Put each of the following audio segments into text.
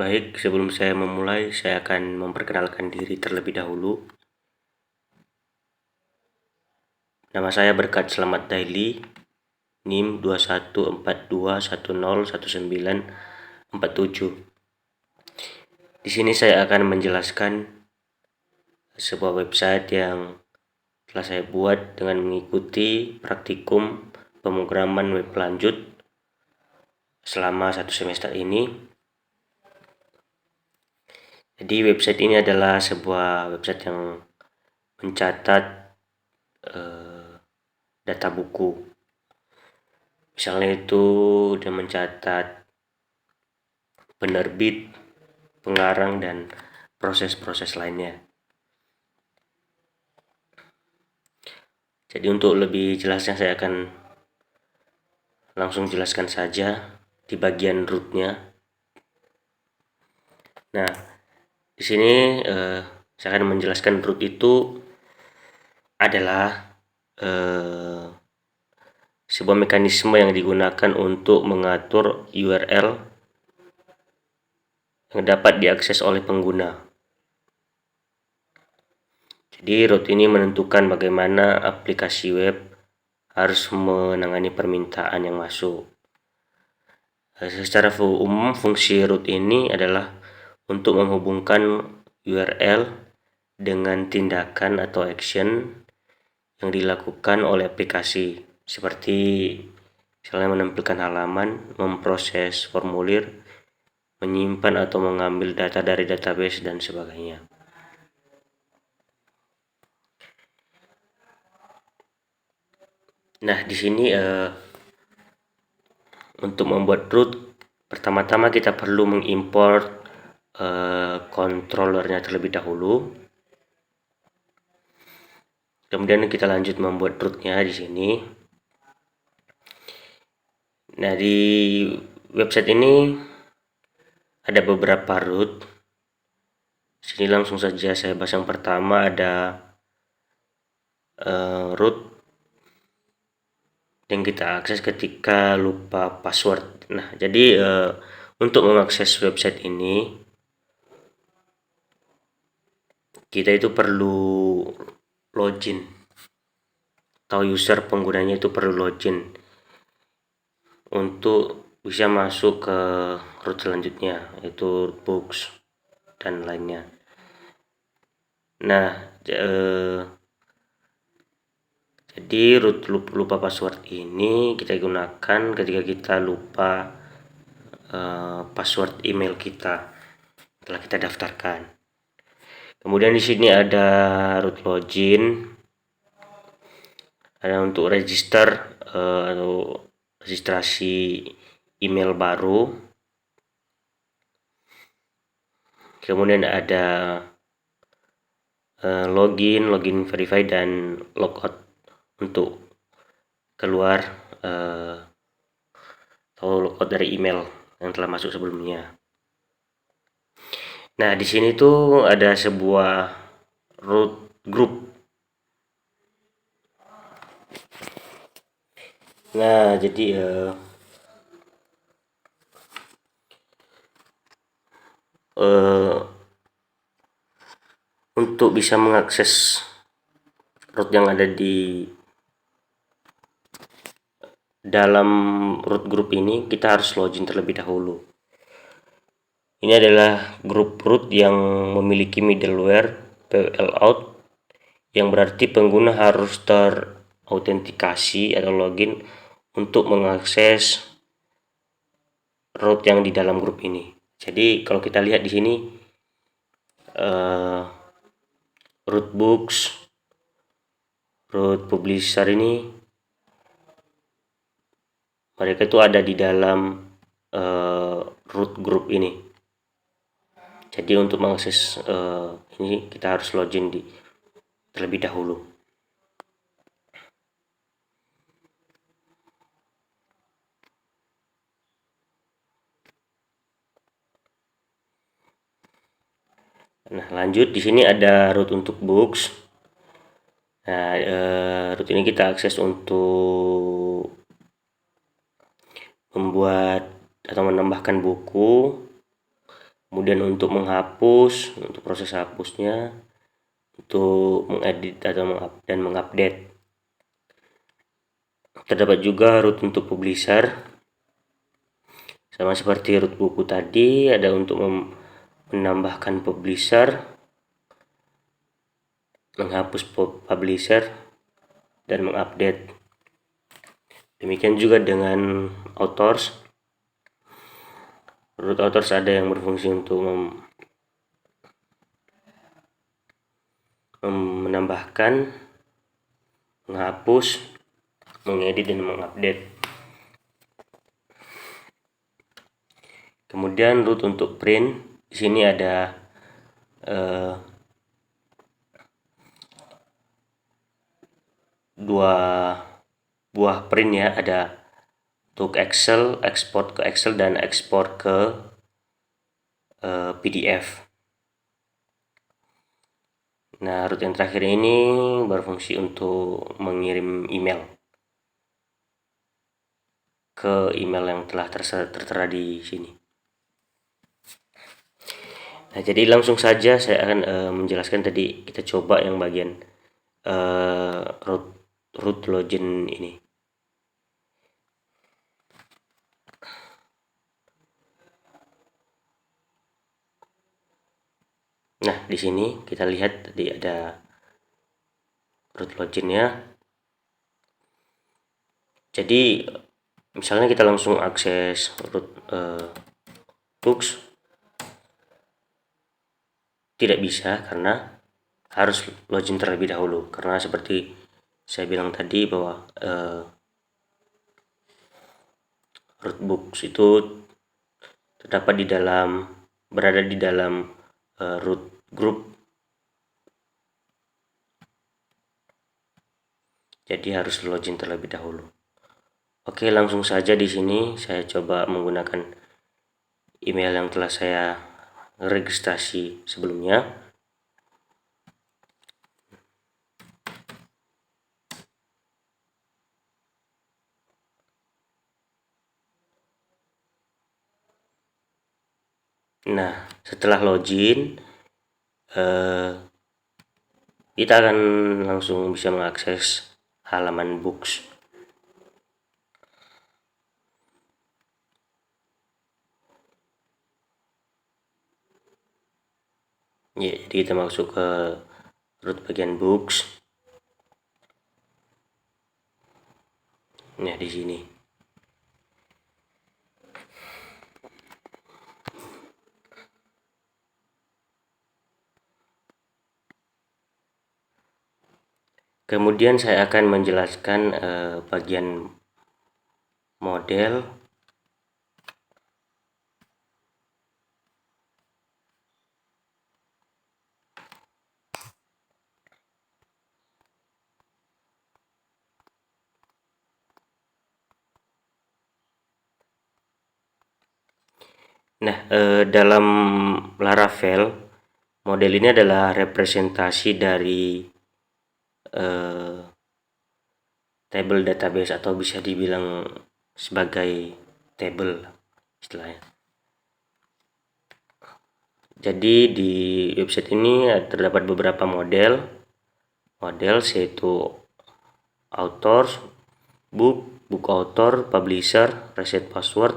Baik, sebelum saya memulai, saya akan memperkenalkan diri terlebih dahulu. Nama saya Berkat Selamat Daily, NIM 2142101947. Di sini saya akan menjelaskan sebuah website yang telah saya buat dengan mengikuti praktikum pemrograman web lanjut selama 1 semester ini. Jadi website ini adalah sebuah website yang mencatat data buku. Misalnya itu dia mencatat penerbit, pengarang, dan proses-proses lainnya. Jadi untuk lebih jelasnya saya akan langsung jelaskan saja di bagian rootnya. Nah, di sini saya akan menjelaskan root itu adalah sebuah mekanisme yang digunakan untuk mengatur URL yang dapat diakses oleh pengguna. Jadi root ini menentukan bagaimana aplikasi web harus menangani permintaan yang masuk. Secara umum, fungsi root ini adalah untuk menghubungkan URL dengan tindakan atau action yang dilakukan oleh aplikasi, seperti misalnya menampilkan halaman, memproses formulir, menyimpan atau mengambil data dari database, dan sebagainya. Nah, di sini untuk membuat root, pertama-tama kita perlu mengimport controllernya terlebih dahulu. Kemudian kita lanjut membuat rootnya di sini. Nah, di website ini ada beberapa root. Sini langsung saja saya bahas yang pertama, ada root yang kita akses ketika lupa password. Nah, jadi untuk mengakses website ini kita itu perlu login, atau user penggunanya itu perlu login untuk bisa masuk ke root selanjutnya, yaitu books dan lainnya. Nah, jadi root lupa password ini kita gunakan ketika kita lupa password email kita telah kita daftarkan. Kemudian di sini ada root login, ada untuk register atau registrasi email baru. Kemudian ada login verify, dan logout untuk keluar atau logout dari email yang telah masuk sebelumnya. Nah, di sini tuh ada sebuah root group. Nah, jadi untuk bisa mengakses root yang ada di dalam root group ini, kita harus login terlebih dahulu. Ini adalah grup root yang memiliki middleware PLOut, yang berarti pengguna harus terautentikasi atau login untuk mengakses root yang di dalam grup ini. Jadi kalau kita lihat di sini root books, root publisher ini mereka itu ada di dalam root group ini. Jadi untuk mengakses ini kita harus login terlebih dahulu. Nah, lanjut di sini ada root untuk books. Nah, root ini kita akses untuk membuat atau menambahkan buku, Kemudian untuk menghapus, untuk proses hapusnya, untuk mengedit atau dan mengupdate. Terdapat juga root untuk publisher, sama seperti root buku tadi, ada untuk menambahkan publisher, menghapus publisher, dan mengupdate. Demikian juga dengan authors. Root authors ada yang berfungsi untuk menambahkan, menghapus, mengedit, dan mengupdate. Kemudian root untuk print, di sini ada dua buah print ya, ada untuk Excel, ekspor ke Excel dan ekspor ke PDF. Nah, root yang terakhir ini berfungsi untuk mengirim email ke email yang telah tertera di sini. Nah, jadi langsung saja saya akan menjelaskan. Tadi kita coba yang bagian root login ini. Nah, di sini kita lihat tadi ada root loginnya. Jadi misalnya kita langsung akses root books, tidak bisa karena harus login terlebih dahulu, karena seperti saya bilang tadi bahwa root books itu berada di dalam root group, jadi harus login terlebih dahulu. Oke, langsung saja di sini saya coba menggunakan email yang telah saya registrasi sebelumnya. Nah, setelah login, kita akan langsung bisa mengakses halaman books. Ya, jadi kita masuk ke root bagian books. Nah, di sini. Kemudian saya akan menjelaskan bagian model. Nah, dalam Laravel, model ini adalah representasi dari table database, atau bisa dibilang sebagai table istilahnya. Jadi di website ini terdapat beberapa model yaitu authors, book author, publisher, reset password,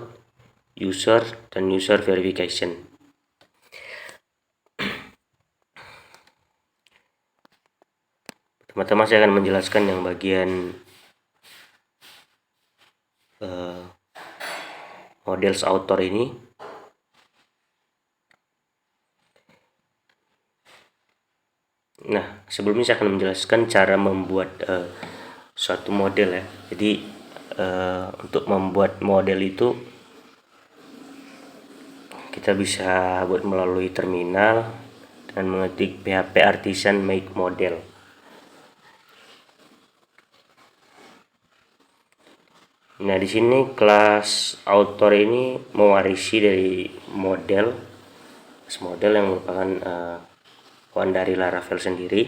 user, dan user verification. Pertama-tama saya akan menjelaskan yang bagian models author ini. Nah, sebelumnya saya akan menjelaskan cara membuat suatu model ya. Jadi untuk membuat model itu kita bisa buat melalui terminal dan mengetik php artisan make model. Nah, di sini kelas author ini mewarisi dari model yang merupakan kawan dari Laravel sendiri,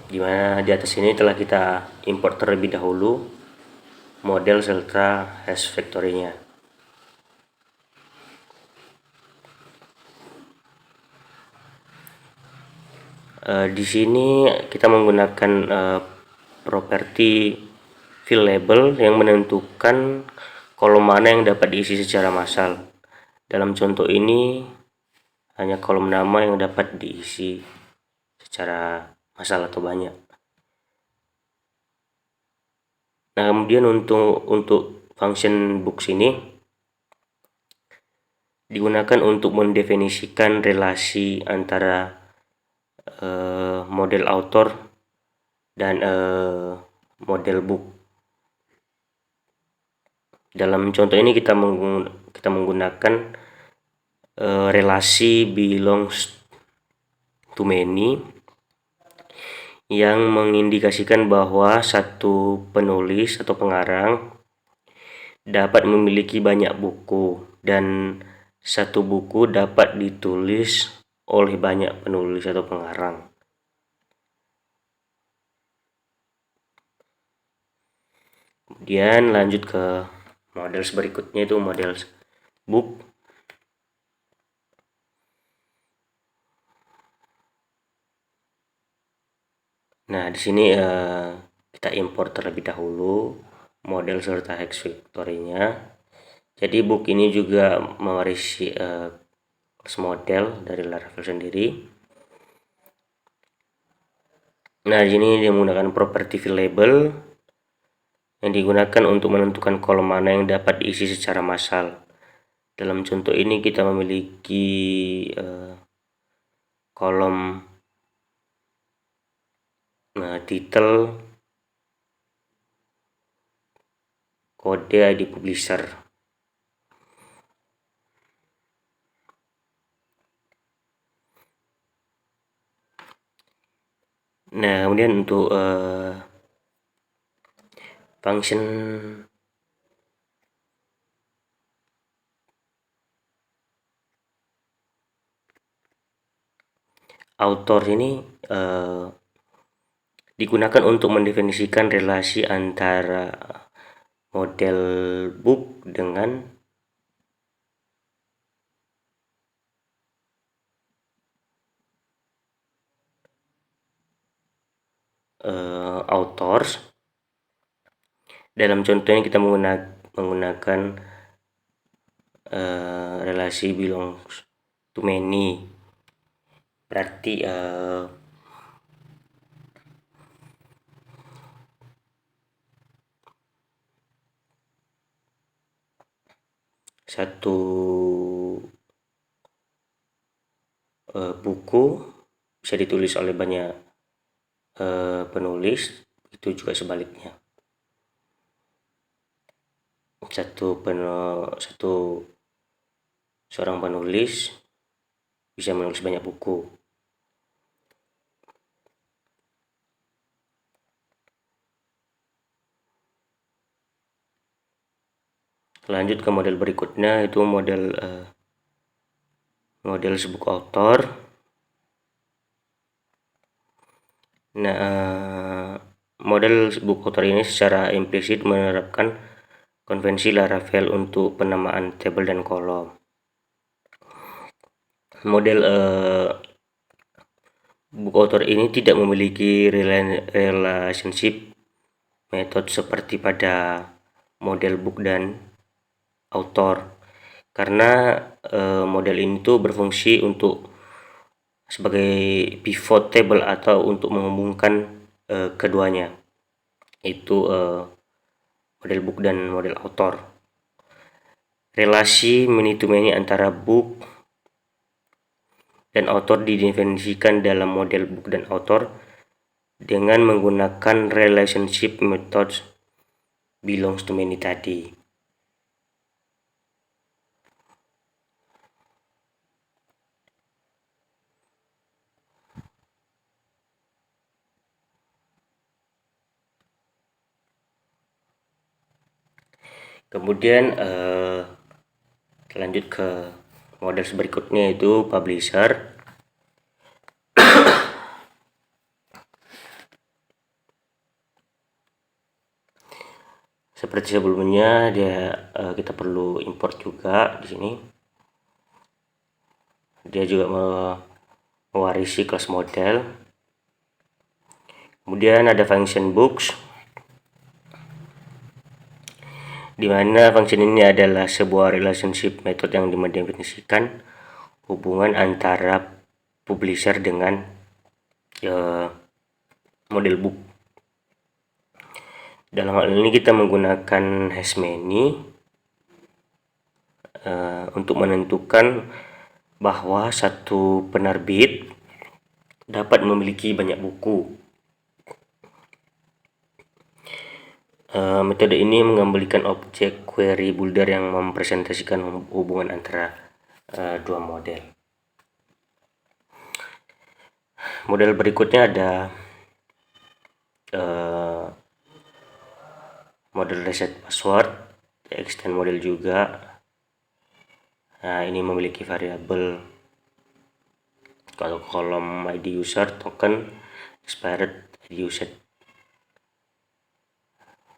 dimana di atas ini telah kita import terlebih dahulu model serta hash factory-nya. Di sini kita menggunakan properti fill label yang menentukan kolom mana yang dapat diisi secara massal. Dalam contoh ini hanya kolom nama yang dapat diisi secara massal atau banyak. Nah, kemudian untuk function books ini digunakan untuk mendefinisikan relasi antara model author dan model book. Dalam contoh ini kita menggunakan relasi belongs to many yang mengindikasikan bahwa satu penulis atau pengarang dapat memiliki banyak buku dan satu buku dapat ditulis oleh banyak penulis atau pengarang. Kemudian lanjut ke model berikutnya, itu model book. Nah, di sini kita import terlebih dahulu model serta hex vectorinya. Jadi book ini juga mewarisi class model dari Laravel sendiri. Nah, di sini dia menggunakan property fill label yang digunakan untuk menentukan kolom mana yang dapat diisi secara massal. Dalam contoh ini kita memiliki kolom title, kode, ID publisher. Nah, kemudian untuk function author ini digunakan untuk mendefinisikan relasi antara model book dengan authors. Dalam contohnya kita menggunakan relasi belongs to many. Berarti satu buku bisa ditulis oleh banyak penulis, itu juga sebaliknya. Seorang penulis bisa menulis banyak buku. Lanjut ke model berikutnya, itu model book author. Nah, model book author ini secara implisit menerapkan konvensi Laravel untuk penamaan tabel dan kolom. Model book author ini tidak memiliki relationship method seperti pada model book dan author, karena model ini tuh berfungsi untuk sebagai pivot table atau untuk menghubungkan keduanya, itu model book dan model author. Relasi many to many antara book dan author didefinisikan dalam model book dan author dengan menggunakan relationship methods belongs to many tadi. Kemudian lanjut ke model berikutnya, itu publisher. Seperti sebelumnya, kita perlu import juga di sini. Dia juga mewarisi kelas model. Kemudian ada function books, di mana function ini adalah sebuah relationship method yang mendefinisikan hubungan antara publisher dengan model book. Dalam hal ini kita menggunakan hash many untuk menentukan bahwa satu penerbit dapat memiliki banyak buku. Metode ini mengembalikan objek query builder yang mempresentasikan hubungan antara dua model. Model berikutnya ada model reset password, extend model juga. Nah, ini memiliki variabel kalau kolom ID user, token, expired ID user.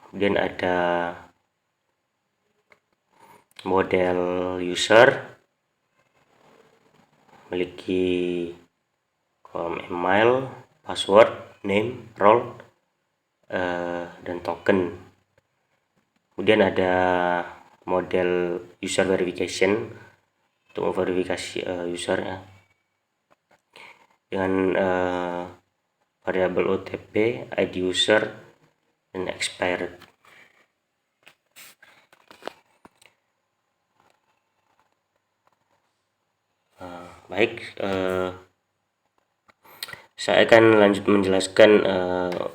Kemudian ada model user, memiliki kolom email, password, name, role, dan token. Kemudian ada model user verification untuk memverifikasi user ya, dengan variabel OTP, ID user, dan expired. Baik, saya akan lanjut menjelaskan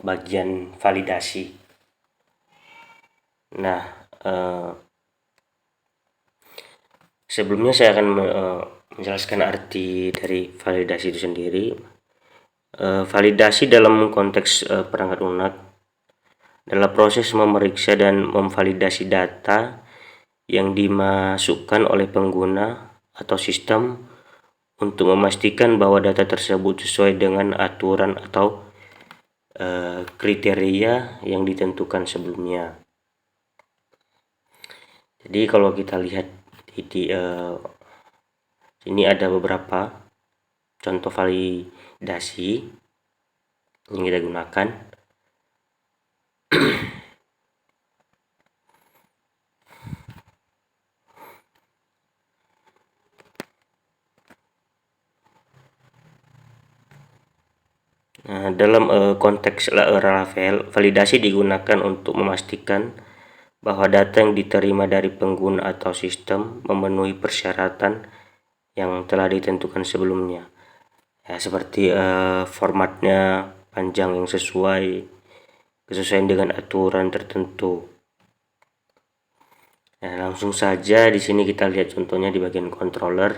bagian validasi. Nah, sebelumnya saya akan menjelaskan arti dari validasi itu sendiri. Validasi dalam konteks perangkat lunak adalah proses memeriksa dan memvalidasi data yang dimasukkan oleh pengguna atau sistem untuk memastikan bahwa data tersebut sesuai dengan aturan atau kriteria yang ditentukan sebelumnya. Jadi kalau kita lihat di sini ada beberapa contoh validasi yang kita gunakan. Nah, dalam konteks Laravel, validasi digunakan untuk memastikan bahwa data yang diterima dari pengguna atau sistem memenuhi persyaratan yang telah ditentukan sebelumnya. Ya, seperti formatnya panjang yang kesesuaian dengan aturan tertentu. Nah, langsung saja di sini kita lihat contohnya di bagian controller.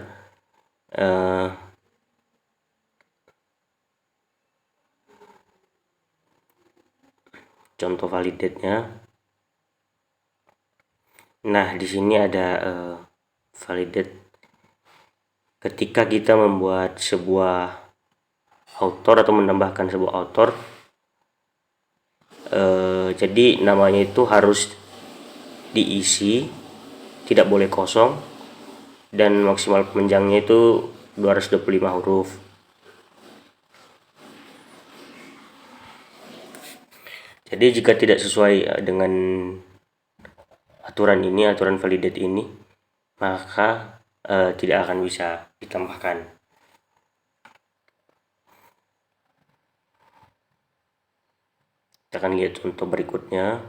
Contoh validate-nya. Nah, di sini ada validate ketika kita membuat sebuah author atau menambahkan sebuah author. Jadi namanya itu harus diisi, tidak boleh kosong, dan maksimal panjangnya itu 225 huruf. Jadi jika tidak sesuai dengan aturan validate ini, maka tidak akan bisa ditambahkan. Kita akan lihat contoh berikutnya.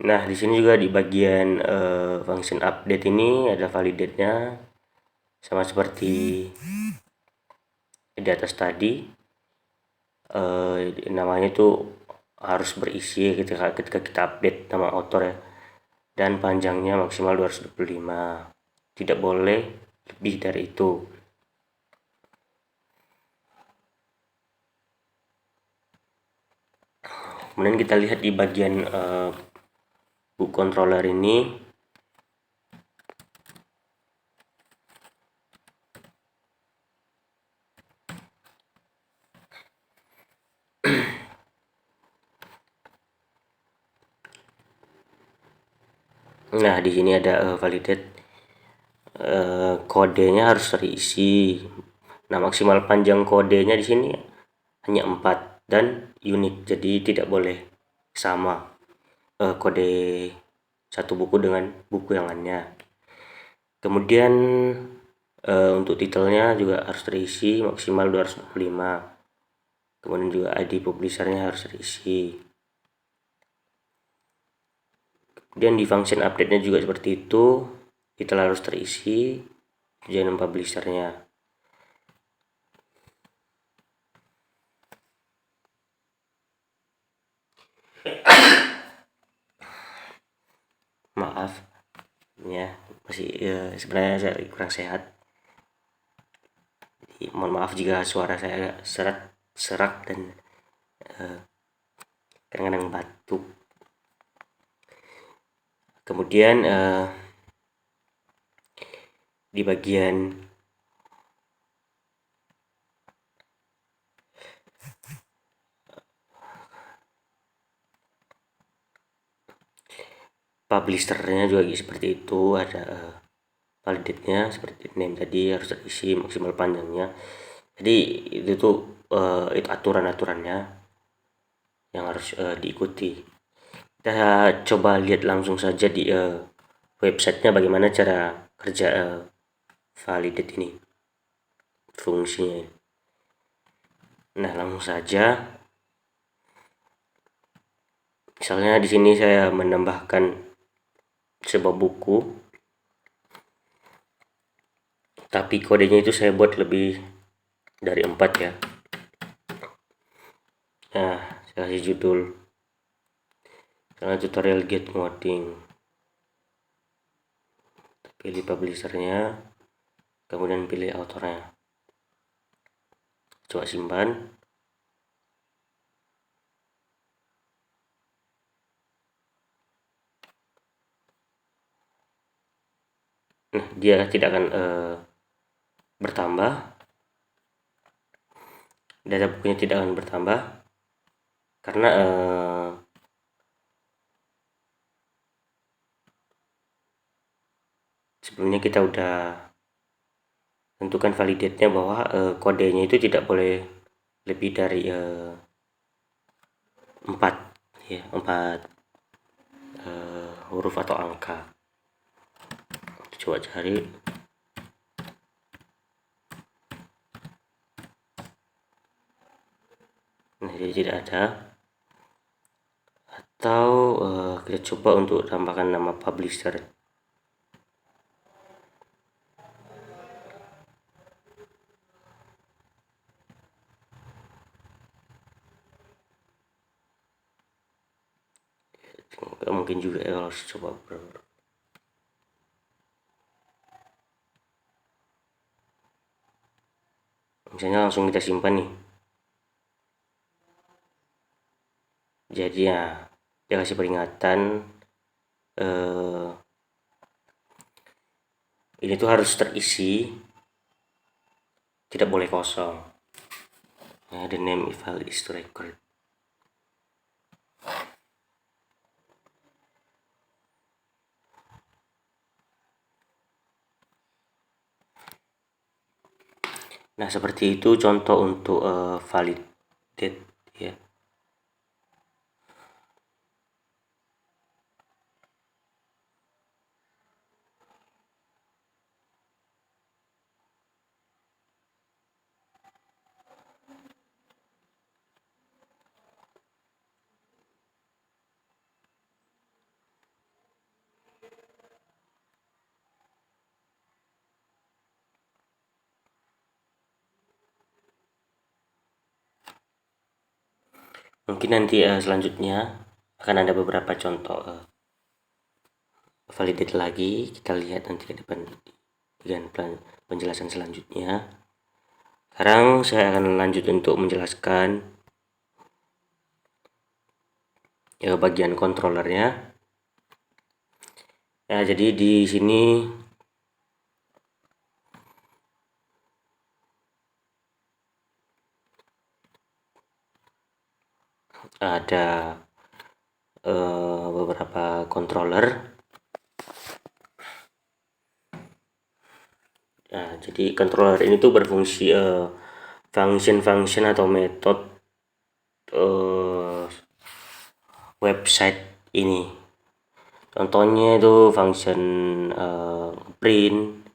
Nah, di sini juga di bagian function update ini ada validate-nya, sama seperti di atas tadi. Namanya itu harus berisi ketika kita update nama author ya, dan panjangnya maksimal 225, tidak boleh lebih dari itu. Kemudian kita lihat di bagian book controller ini. Nah, di sini ada validate kodenya harus terisi. Nah, maksimal panjang kodenya di sini hanya 4 dan unik, jadi tidak boleh sama kode satu buku dengan buku yang lainnya. Kemudian untuk titelnya juga harus terisi maksimal 265. Kemudian juga ID publishernya harus terisi. Kemudian di function update-nya juga seperti itu, titel harus terisi, tujuan publishernya. Maaf ya, masih sebenarnya saya kurang sehat. Jadi, mohon maaf jika suara saya agak serak dan kadang-kadang batuk. Kemudian di bagian publishernya juga seperti itu, ada validate-nya seperti name tadi harus terisi maksimal panjangnya. Jadi itu tuh itu aturan-aturannya yang harus diikuti. Kita coba lihat langsung saja di websitenya bagaimana cara kerja validate ini, fungsinya. Nah, langsung saja. Misalnya di sini saya menambahkan sebuah buku, tapi kodenya itu saya buat lebih dari 4 ya. Nah, saya kasih judul tutorial get modding. Pilih publishernya, kemudian pilih authornya. Coba simpan. Nah, dia tidak akan bertambah. Data bukunya tidak akan bertambah karena sebelumnya kita udah tentukan validate-nya bahwa kodenya itu tidak boleh lebih dari 4 ya, 4 huruf atau angka. Coba cari. Nah, jadi tidak ada. Atau kita coba untuk tambahkan nama publisher. Nggak mungkin juga ya, harus coba misalnya langsung kita simpan nih. Jadi ya, dia kasih peringatan ini tuh harus terisi, tidak boleh kosong. The name file is to record. Nah, seperti itu contoh untuk validate ya. Mungkin nanti selanjutnya akan ada beberapa contoh validate lagi, kita lihat nanti ke depan dengan penjelasan selanjutnya. Sekarang saya akan lanjut untuk menjelaskan bagian controllernya. Ya, jadi di sini ada beberapa controller. jadi controller ini tuh berfungsi function atau metode website ini. Contohnya itu function print,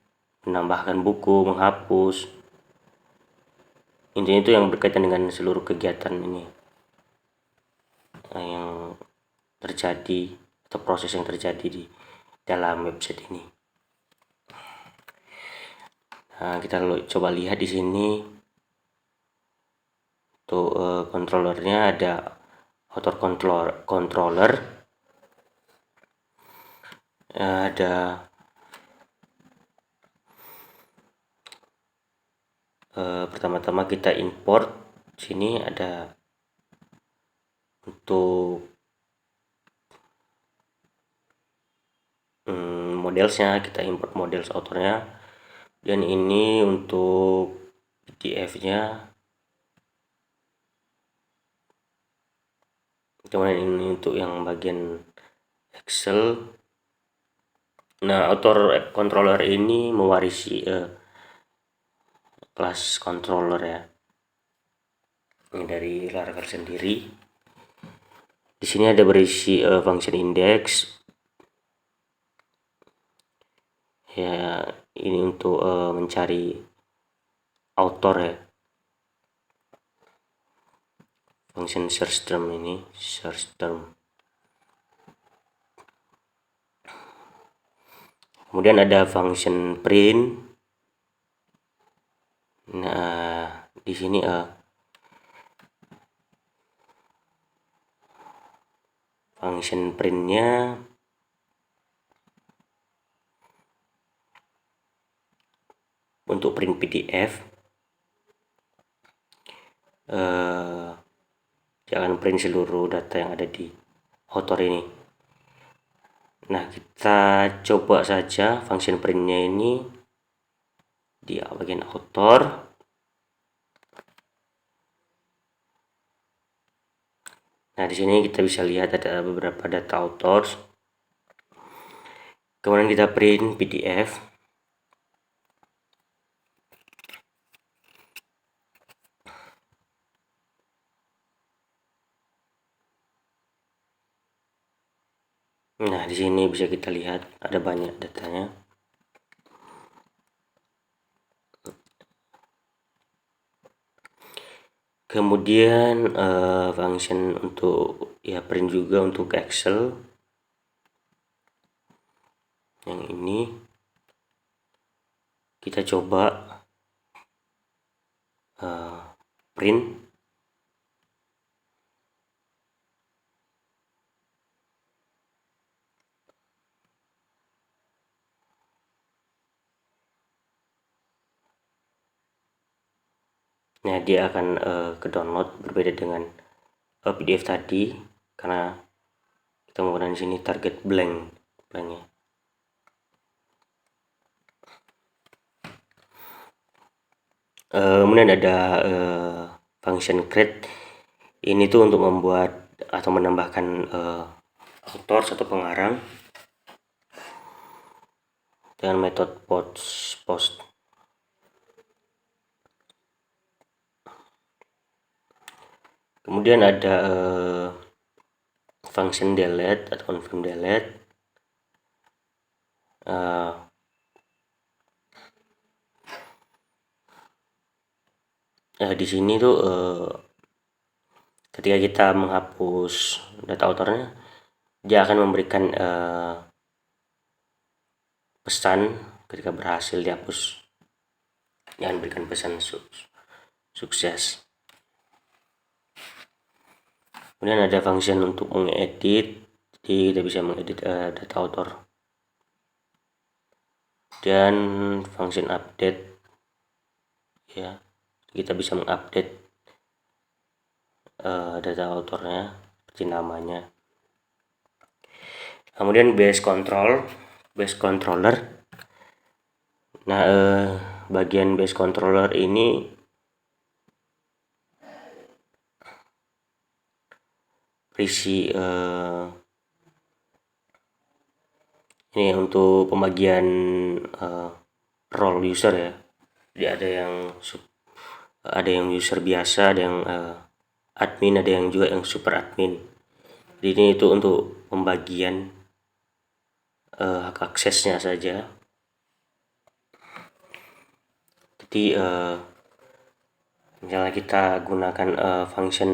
menambahkan buku, menghapus. Intinya itu yang berkaitan dengan seluruh kegiatan ini yang terjadi atau proses yang terjadi di dalam website ini. Nah, kita coba lihat di sini. Untuk controllernya ada auto controller, ada pertama-tama kita import. Sini ada untuk modelsnya, kita import models autornya, dan ini untuk PDF-nya. Kemudian ini untuk yang bagian Excel. Nah, auto controller ini mewarisi kelas controller ya, ini dari Laravel sendiri. Di sini ada berisi function index ya, ini untuk mencari author ya, function search term ini, search term. Kemudian ada function print. Nah, di sini function printnya untuk print PDF, dia akan print seluruh data yang ada di author ini. Nah, kita coba saja function printnya ini di bagian author. Nah, di sini kita bisa lihat ada beberapa data authors. Kemudian kita print PDF. Nah, di sini bisa kita lihat ada banyak datanya. Kemudian function untuk ya print juga untuk Excel. Yang ini kita coba print. Nah, dia akan ke download, berbeda dengan PDF tadi karena kita menggunakan di sini target blanknya. Kemudian ada function create. Ini tuh untuk membuat atau menambahkan author atau pengarang dengan metode post. Kemudian ada function delete atau confirm delete. Di sini tuh ketika kita menghapus data autornya, dia akan memberikan pesan ketika berhasil dihapus, yang berikan pesan sukses. Kemudian ada function untuk mengedit, jadi kita bisa mengedit data author. Dan function update ya, kita bisa mengupdate data authornya seperti namanya. Kemudian base controller. Nah, bagian base controller ini berisi ini untuk pembagian role user ya. Jadi ada yang user biasa, ada yang admin, ada yang juga yang super admin. Jadi ini itu untuk pembagian hak aksesnya saja. Jadi misalnya kita gunakan function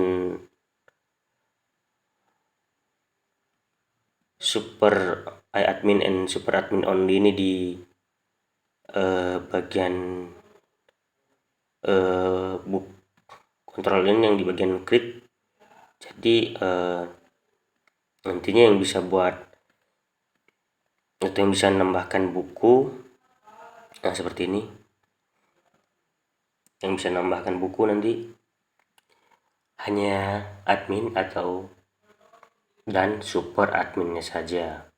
super admin and super admin only ini di bagian book control ini yang di bagian create. Jadi nantinya yang bisa buat atau yang bisa menambahkan buku, nah seperti ini, yang bisa menambahkan buku nanti hanya admin atau dan super adminnya saja.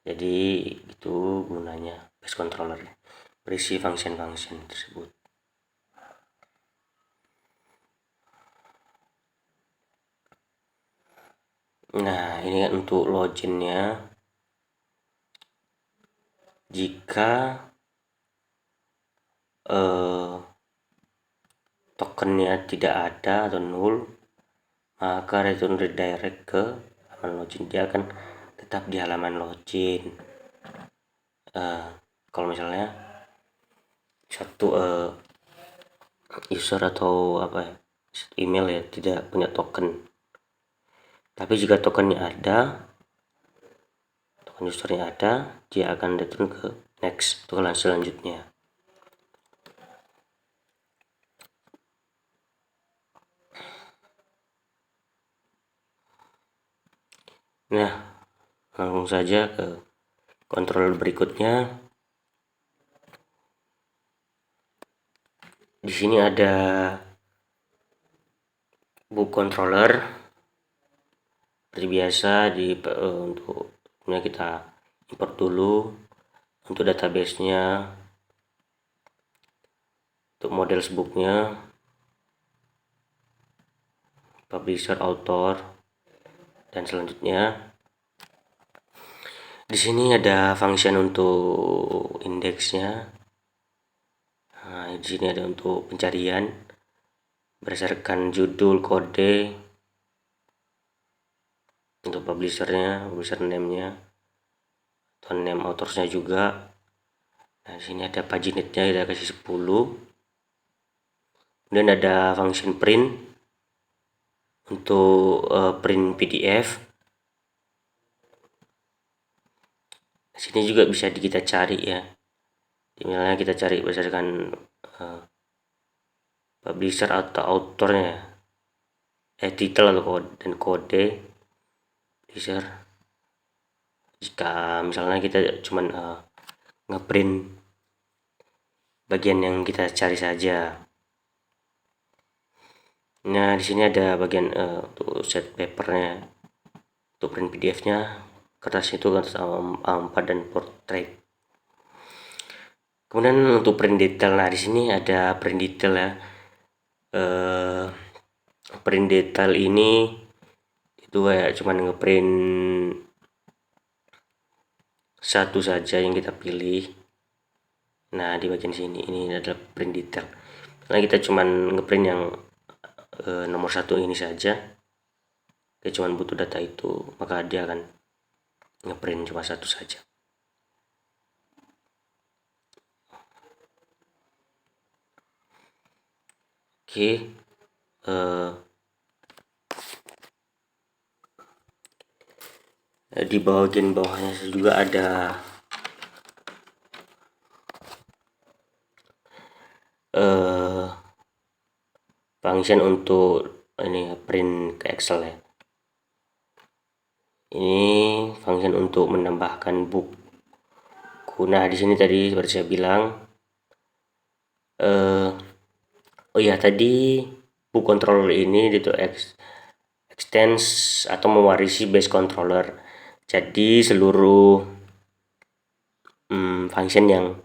Jadi itu gunanya base controller, berisi function-function tersebut. Nah ini kan untuk loginnya. Jika tokennya tidak ada atau null, maka return redirect ke halaman login. Dia akan tetap di halaman login. Kalau misalnya satu user atau email ya tidak punya token, tapi jika tokennya ada, token usernya ada, dia akan return ke next, untuk halaman selanjutnya. Nah langsung saja ke kontrol berikutnya. Di sini ada book controller seperti biasa. Untuknya kita import dulu untuk database-nya, untuk model booknya, publisher, author, dan selanjutnya. Di sini ada function untuk indeksnya. Nah, di sini ada untuk pencarian berdasarkan judul, kode, untuk publishernya, publisher name-nya, atau name autorsnya juga. Nah, di sini ada paginate-nya, kita kasih 10. Kemudian ada function print untuk print PDF. Di sini juga bisa kita cari ya. Misalnya kita cari berdasarkan publisher atau autornya, title atau kode, dan kode publisher. Jika misalnya kita cuman ngeprint bagian yang kita cari saja. Nah di sini ada bagian untuk set papernya, untuk print PDF-nya, kertas itu kertas A4 dan portrait. Kemudian untuk print detail, nah di sini ada print detail ya. Print detail ini itu kayak cuman ngeprint satu saja yang kita pilih. Nah di bagian sini ini adalah print detail. Karena kita cuman ngeprint yang nomor 1 ini saja, dia cuman butuh data itu, maka dia akan ngeprint cuma satu saja. Oke, di bagian bawahnya juga ada function untuk ini print ke Excel ya. Ini function untuk menambahkan book. Nah di sini tadi seperti saya bilang, oh ya tadi book controller ini itu extends atau mewarisi base controller. Jadi seluruh function yang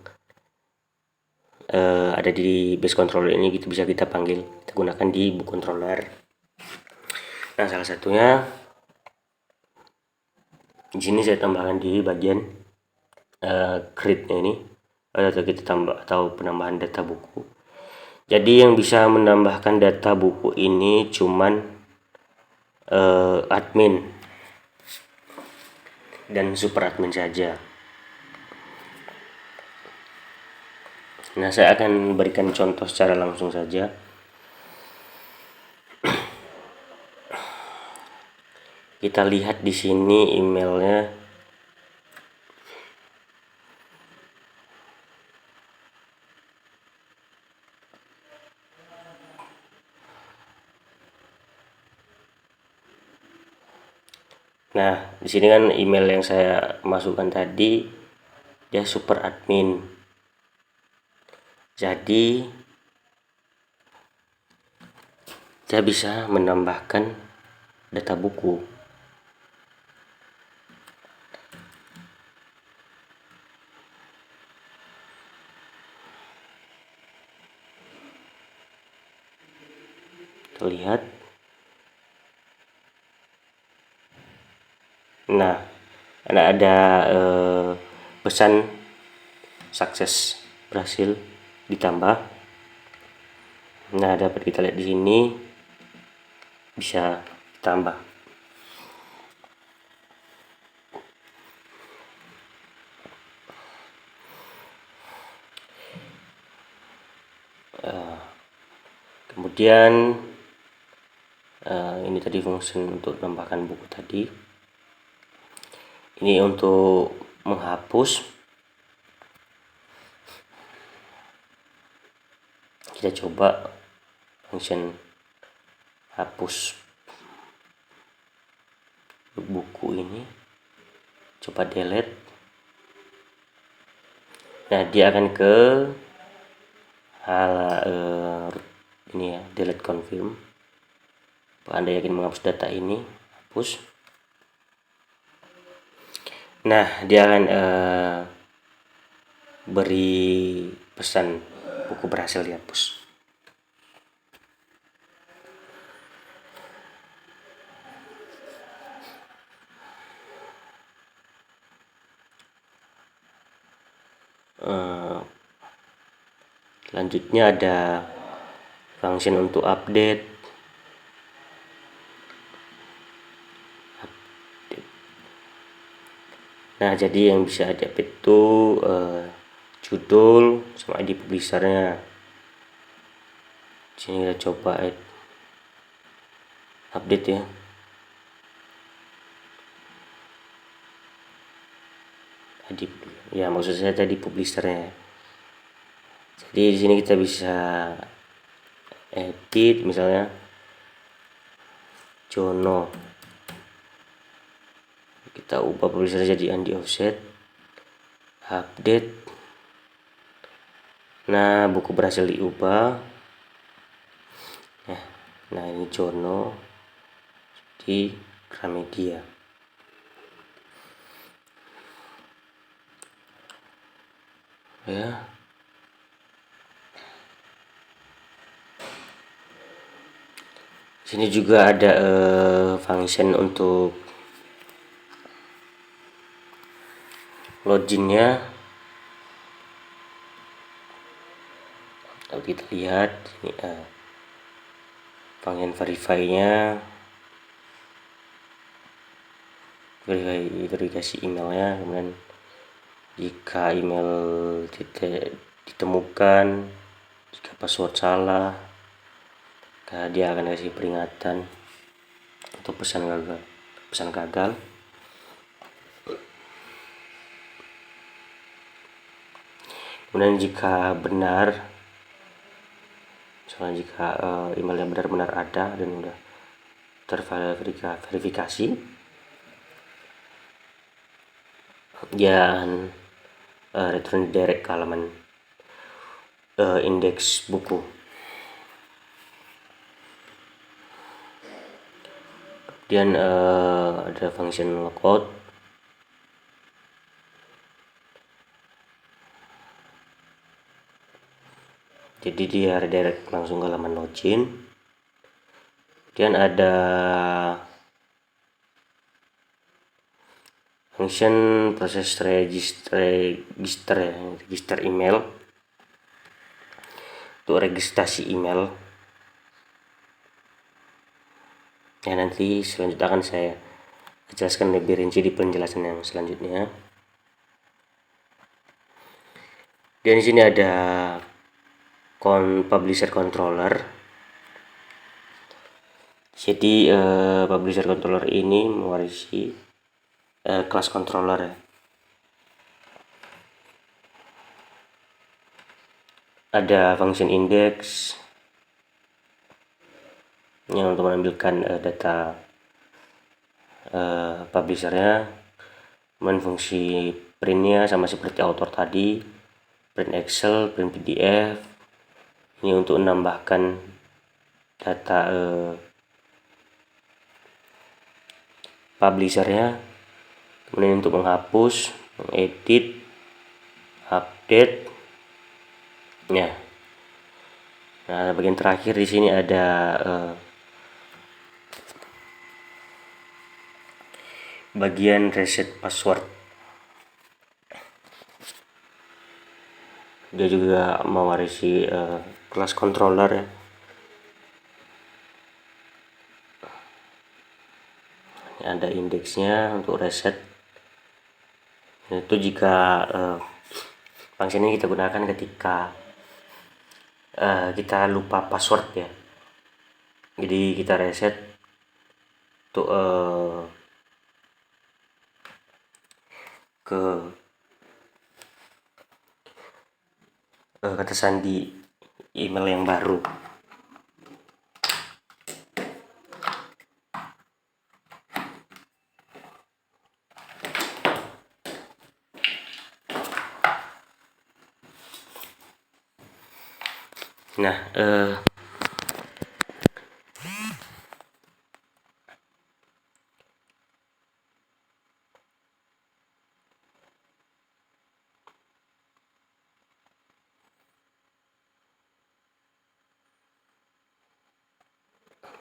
ada di base controller ini bisa kita panggil, kita gunakan di book controller. Nah salah satunya di sini saya tambahkan di bagian create-nya ini, atau kita tambah atau penambahan data buku. Jadi yang bisa menambahkan data buku ini cuman admin dan super admin saja. Nah, saya akan berikan contoh secara langsung saja. Kita lihat di sini emailnya. Nah, di sini kan email yang saya masukkan tadi dia super admin. Jadi saya bisa menambahkan data buku. Terlihat. Nah, ada pesan sukses berhasil ditambah. Nah, dapat kita lihat di sini bisa ditambah. Kemudian ini tadi fungsi untuk menambahkan buku tadi. Ini untuk menghapus. Kita coba function hapus buku ini, coba delete. Nah, dia akan ke ini ya, delete confirm. Anda yakin menghapus data ini, hapus. Nah, dia akan beri pesan buku berhasil dihapus. Selanjutnya ada function untuk update. Nah, jadi yang bisa di-update itu judul sama ID publishernya. Sini kita coba update ya. Ya, maksud saya tadi publishernya. Jadi di sini kita bisa edit, misalnya Jono. Kita ubah publisher jadi Andi Offset. Update. Nah, buku berhasil diubah. Nah, ini Jono di Gramedia. Ya. Sini juga ada function untuk loginnya. Kalau kita lihat ini function verify-nya, verifikasi emailnya. Kemudian jika email ditemukan, jika password salah, dia akan kasih peringatan untuk pesan gagal. Kemudian jika benar, misalnya jika emailnya benar-benar ada dan sudah terverifikasi, dia return direct ke halaman indeks buku. Kemudian ada function logout. Jadi dia redirect langsung ke halaman login. Kemudian ada function proses register email untuk registrasi email. Ya, nanti selanjutnya akan saya jelaskan lebih rinci di penjelasan yang selanjutnya. Dan di sini ada publisher controller. Jadi publisher controller ini mewarisi kelas controller ya. Ada function index yang untuk menampilkan data publishernya, kemudian fungsi printnya sama seperti author tadi, print Excel, print PDF. Ini untuk menambahkan data publishernya, kemudian untuk menghapus, mengedit, update. Ya. Nah, bagian terakhir di sini ada bagian reset password. Dia juga mewarisi kelas controller ya. Ada indeksnya untuk reset. Itu jika function ini kita gunakan ketika kita lupa password ya. Jadi kita reset untuk ke kata sandi email yang baru. Nah,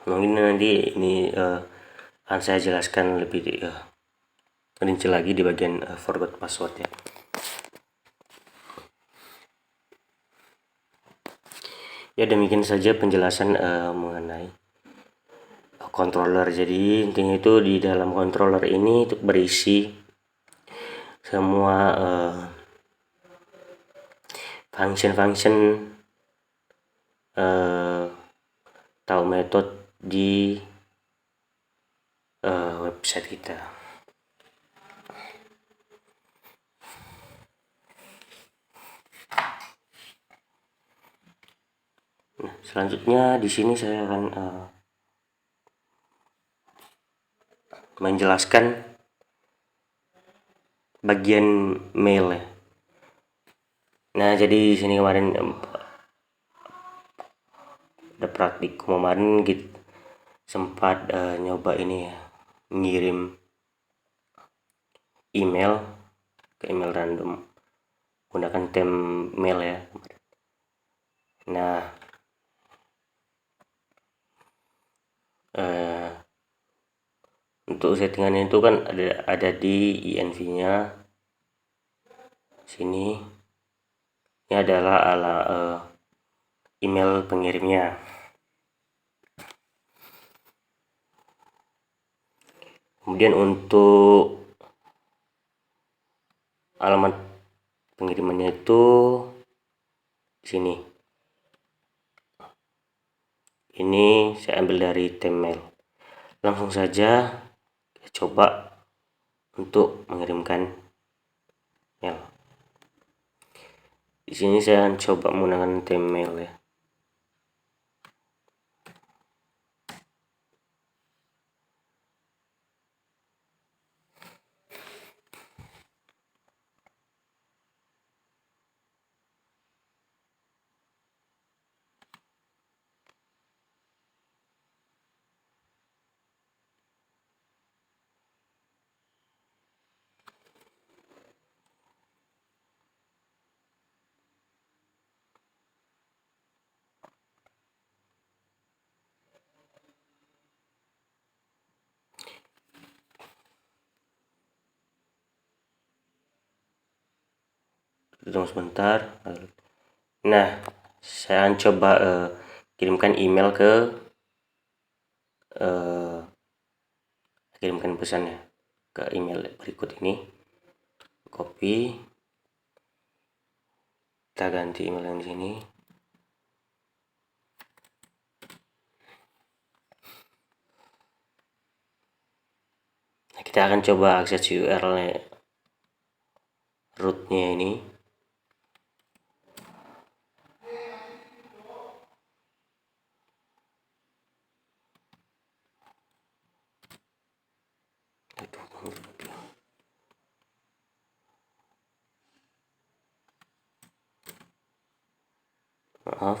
mungkin nanti ini akan saya jelaskan lebih rinci lagi di bagian forgot password ya. Ya, demikian saja penjelasan mengenai controller. Jadi intinya itu di dalam controller ini untuk berisi semua function atau metode di website kita. Nah, selanjutnya di sini saya akan menjelaskan bagian mail ya. Nah, jadi di sini kemarin ada praktikum kemarin gitu, sempat nyoba ini ya, ngirim email ke email random menggunakan temp mail ya. Nah, untuk settingan itu kan ada di INV nya sini. Ini adalah email pengirimnya. Kemudian untuk alamat pengirimannya itu di sini. Ini saya ambil dari temp mail. Langsung saja kita coba untuk mengirimkan mail. Di sini saya akan coba menggunakan temp mail ya. tunggu sebentar. Nah, saya coba kirimkan email ke kirimkan pesannya ke email berikut ini. Copy, kita ganti email yang di sini. Nah, kita akan coba akses URL rootnya ini. Maaf,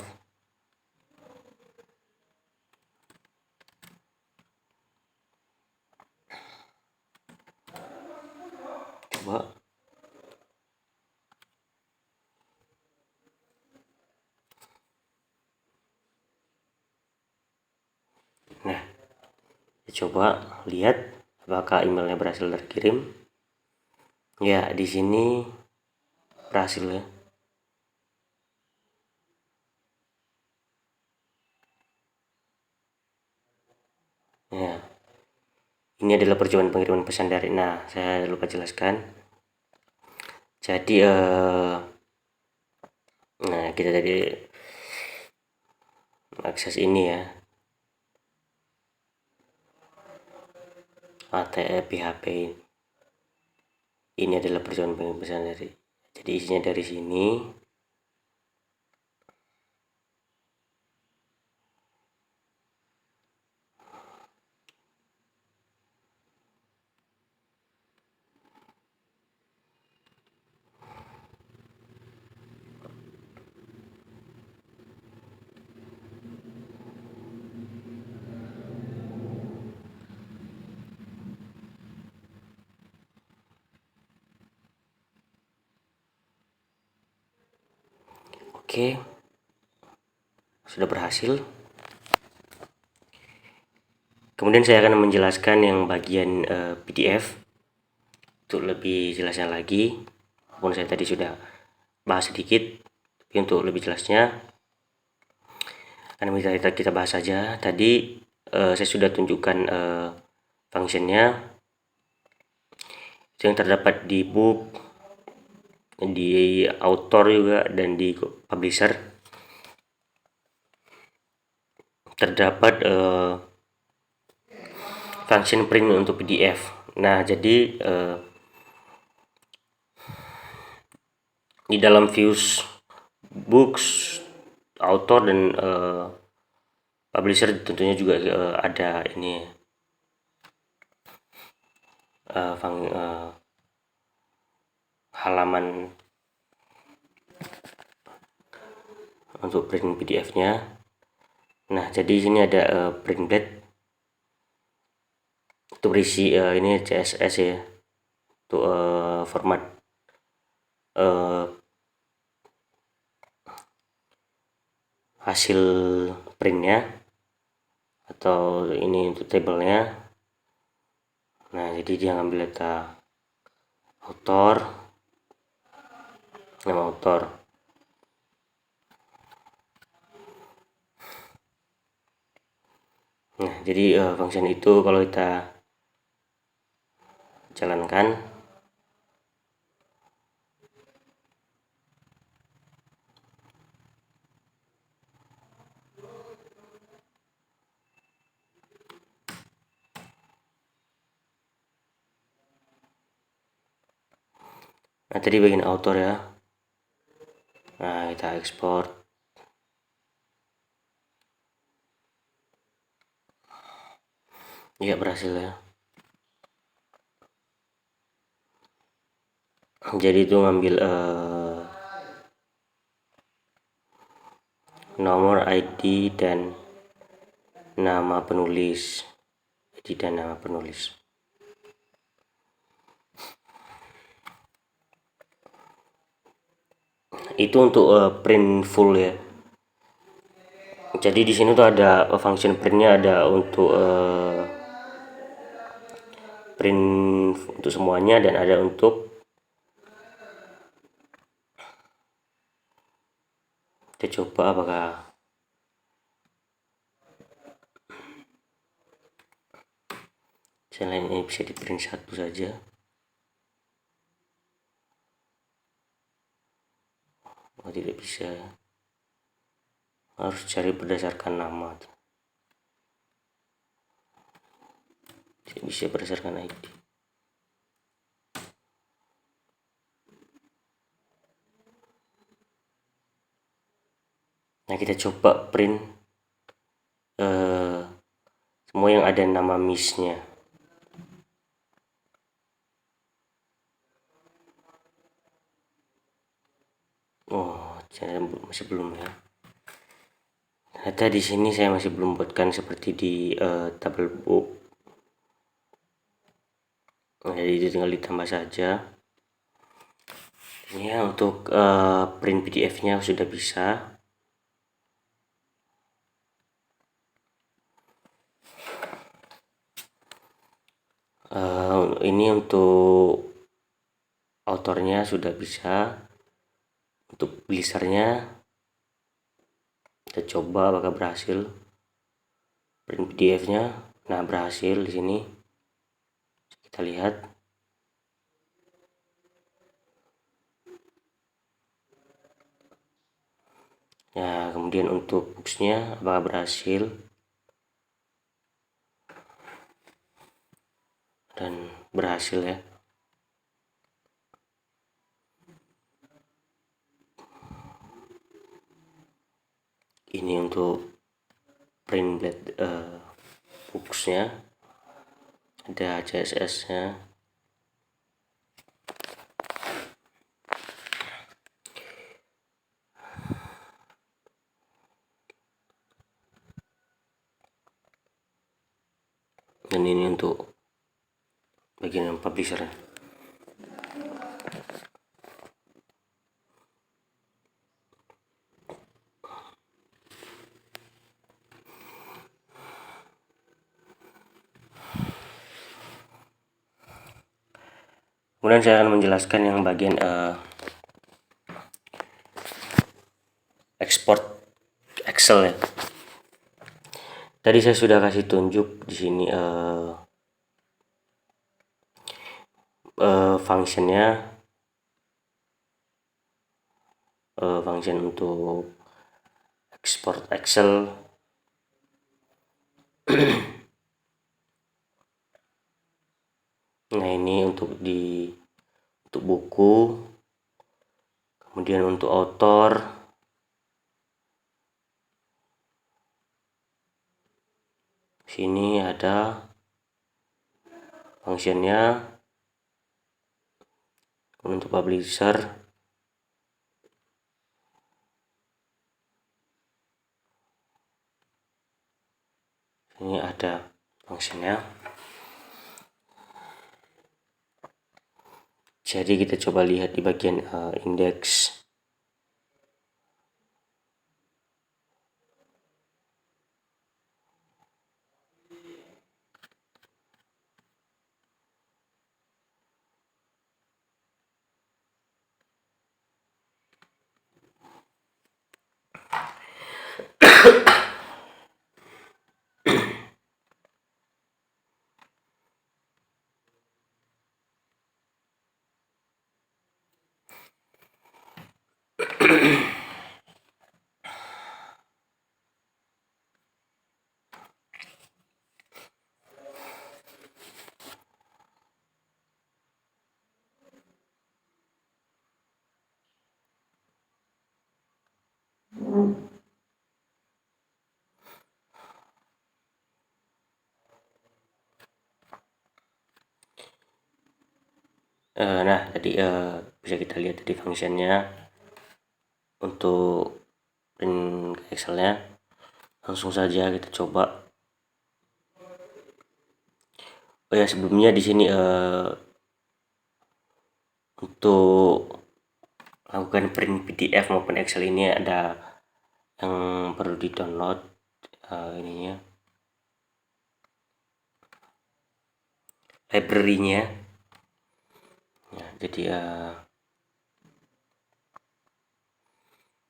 coba. Nah, coba lihat apakah emailnya berhasil terkirim. Ya, di sini berhasil ya. Ya, ini adalah percobaan pengiriman pesan dari. Nah, saya lupa jelaskan. Jadi nah, kita tadi akses ini ya, ATE PHP. Ini adalah percobaan pengiriman pesan dari. Jadi isinya dari sini. Oke, sudah berhasil. Kemudian saya akan menjelaskan yang bagian PDF untuk lebih jelasnya lagi. Walaupun saya tadi sudah bahas sedikit, tapi untuk lebih jelasnya karena kita bahas saja. Tadi saya sudah tunjukkan functionnya, itu yang terdapat di book, di author juga, dan di publisher. Terdapat function print untuk PDF. Nah, jadi di dalam views books, author, dan publisher tentunya juga ada ini halaman untuk print PDF-nya. Nah, jadi sini ada print blade itu berisi ini CSS ya, untuk format hasil printnya, atau ini untuk tabelnya. Nah, jadi dia ngambil data author, nama author. Nah, jadi function itu kalau kita jalankan, nah tadi bagian author ya. Nah, kita ekspor. Ya, berhasil ya. Jadi itu ngambil nomor ID dan nama penulis. ID dan nama penulis. Itu untuk print full ya. Jadi di sini tuh ada function printnya, ada untuk print untuk semuanya, dan ada untuk Kita coba apakah selain ini bisa di print satu saja. Oh, tidak bisa, harus cari berdasarkan nama, tidak bisa berdasarkan ID. Nah, kita coba print semua yang ada nama miss-nya. Oh, masih belum ya. Ternyata di sini saya masih belum buatkan seperti di tabel book. Jadi tinggal ditambah saja. Ini ya, untuk print PDF-nya sudah bisa. Ini untuk autornya sudah bisa. Untuk blisternya kita coba apakah berhasil. Print PDF-nya, nah berhasil di sini. Kita lihat. Ya, kemudian untuk books-nya apakah berhasil, dan berhasil ya. Ini untuk print blade books-nya, ada CSS-nya. Dan ini untuk bagian publisher. Kemudian saya akan menjelaskan yang bagian export Excel ya. Tadi saya sudah kasih tunjuk di sini functionnya, function untuk export Excel. Nah, ini untuk buku, kemudian untuk author, sini ada functionnya. Untuk publisher ini ada functionnya. Jadi kita coba lihat di bagian index. Nah, tadi bisa kita lihat tadi functionnya untuk print Excelnya. Langsung saja kita coba. Oh ya, sebelumnya di sini untuk lakukan print PDF maupun Excel ini ada yang perlu di download ininya, library-nya. Ya, jadi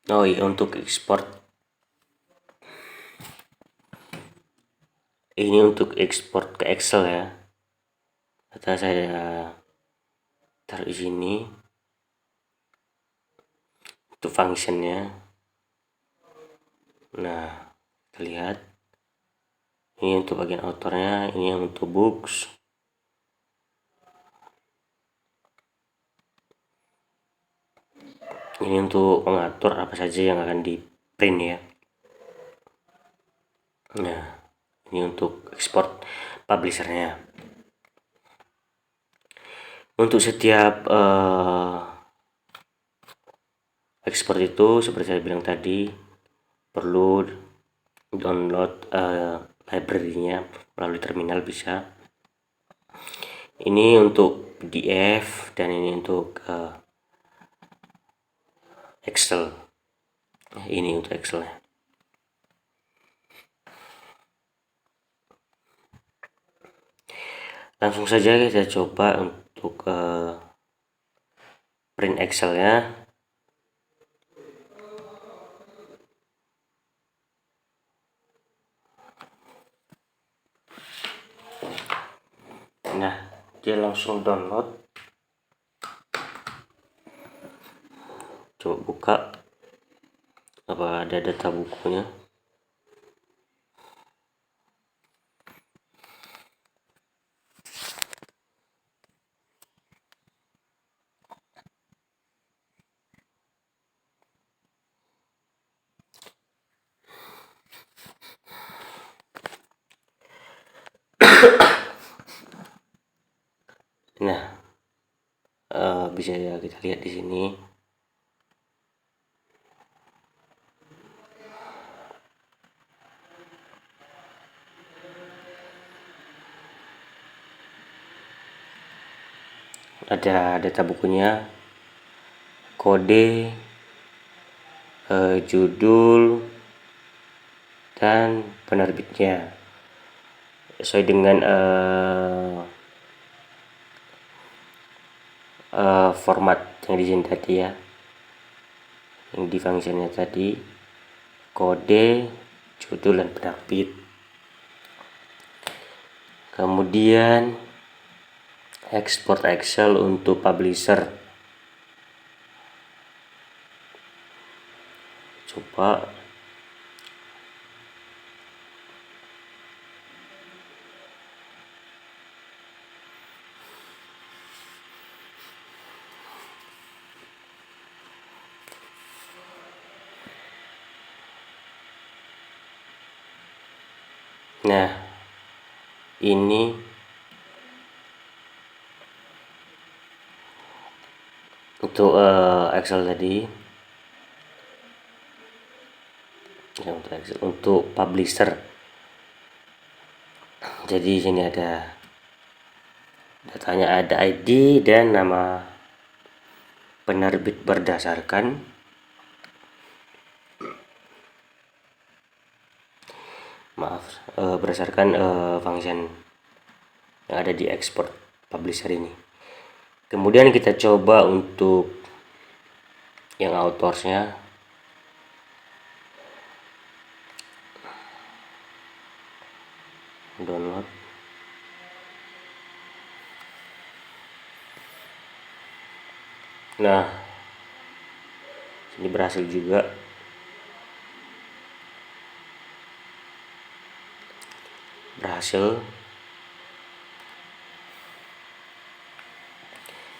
Oh iya, untuk ekspor ini untuk ekspor ke Excel ya. Data saya taruh di sini untuk functionnya. Nah, kita lihat ini untuk bagian autornya, ini yang untuk books. Ini untuk mengatur apa saja yang akan di print ya. Nah, ini untuk ekspor publishernya. Untuk setiap ekspor itu seperti saya bilang tadi perlu download library-nya melalui terminal bisa. Ini untuk PDF dan ini untuk Excel. Ini untuk Excel. Langsung saja kita coba untuk print Excel ya. Nah, dia langsung download. Coba buka apa ada data bukunya. Nah, bisa ya kita lihat di sini. Ada data bukunya, kode, judul, dan penerbitnya sesuai dengan format yang di sini tadi ya, yang di functionnya tadi, kode, judul, dan penerbit. Kemudian export Excel untuk publisher. Coba nah ini untuk Excel tadi ya, untuk Excel untuk publisher. Jadi sini ada datanya, ada ID dan nama penerbit berdasarkan berdasarkan function yang ada di export publisher ini. Kemudian kita coba untuk yang autorsnya. Download. Nah, ini berhasil juga.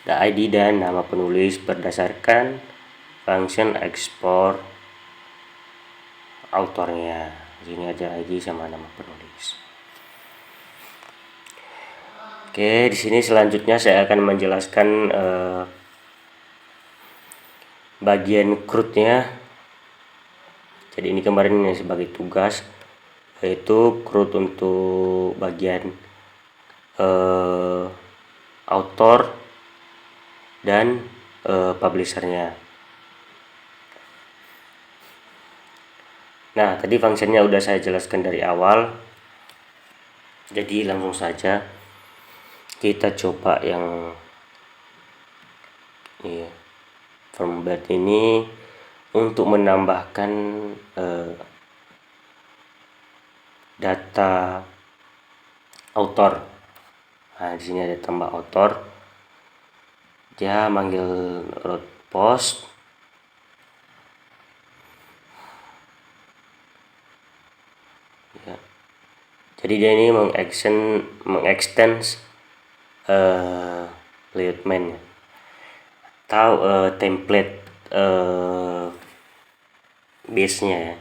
Ada ID dan nama penulis berdasarkan function export autornya. Sini ada ID sama nama penulis. Oke, di sini selanjutnya saya akan menjelaskan bagian CRUD-nya. Jadi ini kemarin ini sebagai tugas, yaitu CRUD untuk bagian author dan publishernya. Nah, tadi fungsinya udah saya jelaskan dari awal, jadi langsung saja kita coba yang form bat ini untuk menambahkan data author. Nah, di sini ada tambah author. Dia manggil root post. Ya. Jadi dia ini mengextend layout main atau template base-nya ya.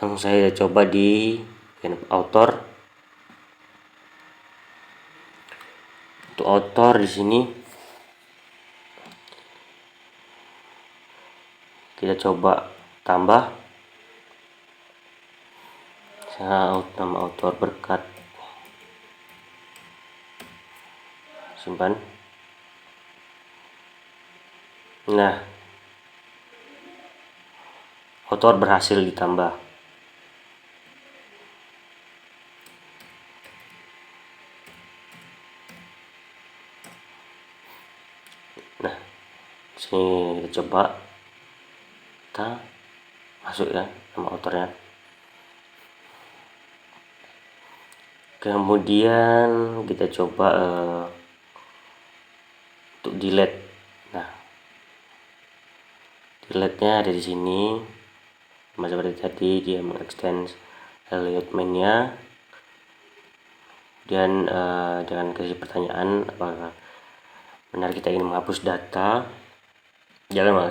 Langsung saya coba di author. Untuk author di sini kita coba tambah nama author berkat, simpan. Nah, author berhasil ditambah. Nah, sini kita coba, kita masuk ya nama autornya. Kemudian kita coba untuk delete. Nah, delete-nya ada di sini. Sama seperti tadi, dia mengextend layout main-nya. Dan jangan kasih pertanyaan apakah benar kita ingin menghapus data. Jangan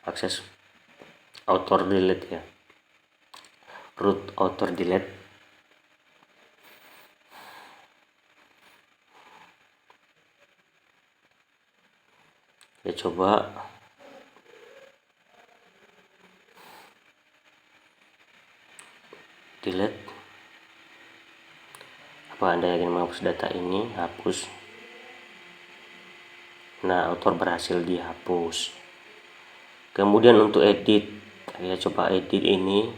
akses author delete ya, root author delete. Kita coba delete. Apa Anda ingin menghapus data ini? Hapus. Nah, author berhasil dihapus. Kemudian untuk edit, kita coba edit ini.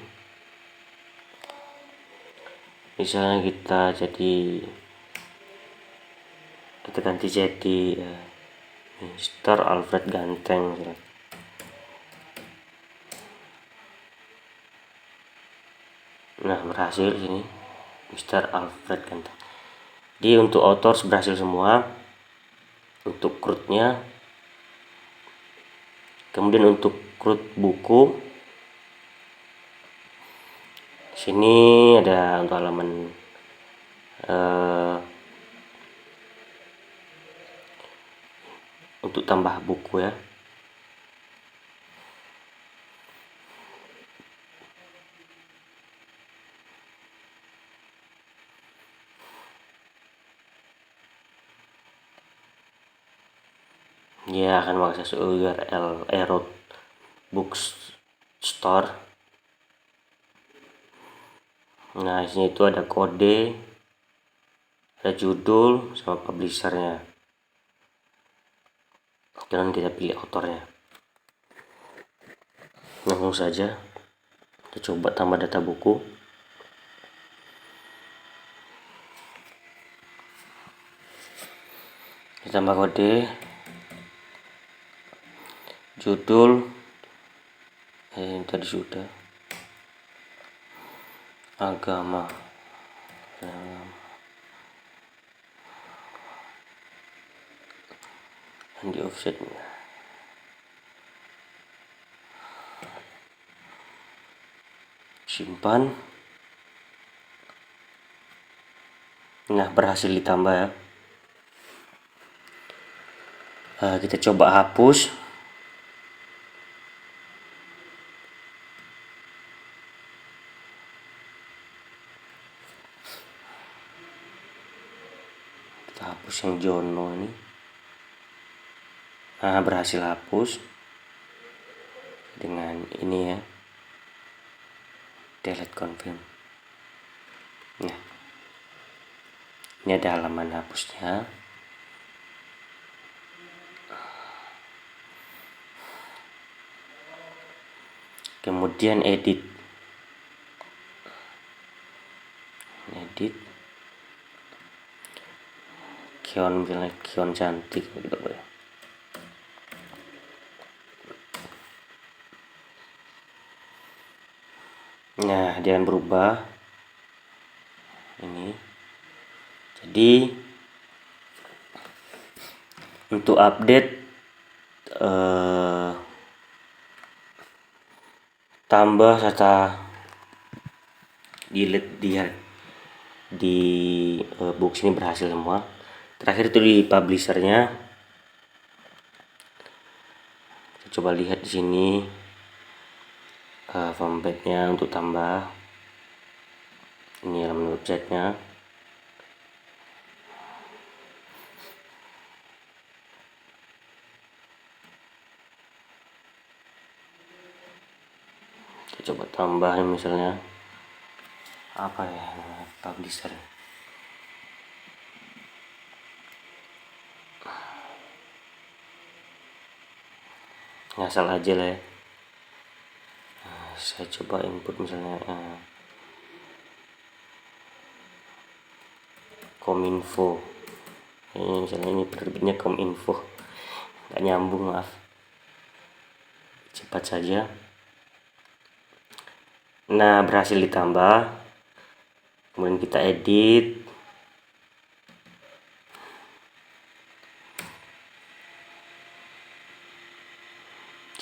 Misalnya kita ganti jadi Mr. Alfred Ganteng. Nah, berhasil sini Mr. Alfred Ganteng. Jadi untuk author berhasil semua. Untuk root-nya. Kemudian untuk root buku, sini ada untuk halaman untuk tambah buku ya. Dia akan mengakses URL root bookstore. Nah, di sini itu ada kode, ada judul sama publishernya. Dan kita pilih autornya. Langsung saja kita coba tambah data buku. Kita tambah kode, judul tadi sudah, agama, dan di offsetnya. Simpan. Nah, berhasil ditambah ya. Kita coba hapus. Kita hapus yang Jono ini. Nah, berhasil hapus dengan ini ya, delete confirm. Nah, ini ada halaman hapusnya. Kemudian edit, Kion, misalnya Kion cantik gitu boleh. Nah, jangan berubah ini. Jadi untuk update tambah serta delete dia di box ini berhasil semua. Terakhir itu di publishernya, kita coba lihat di sini formatnya untuk tambah. Ini halaman websitenya. Kita coba tambah misalnya apa ya, publisher. Ngasal aja lah ya. Saya coba input misalnya Kominfo. Ini misalnya ini penerbitnya Kominfo, nggak nyambung, maaf. Cepat saja. Nah, berhasil ditambah. Kemudian kita edit.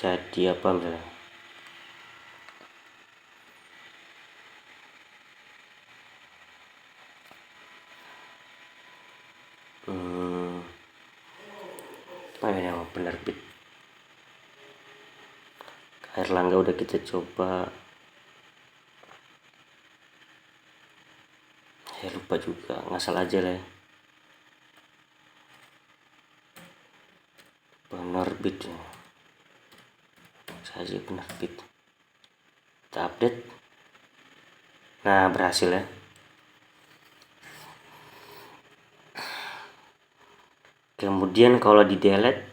Jadi apa misalnya? Apa ya nama penerbit? Airlangga udah kita coba. Saya lupa juga, ngasal aja lah ya. Penerbit saja, penerbit. Kita update. Nah, berhasil ya. Kemudian kalau di delete,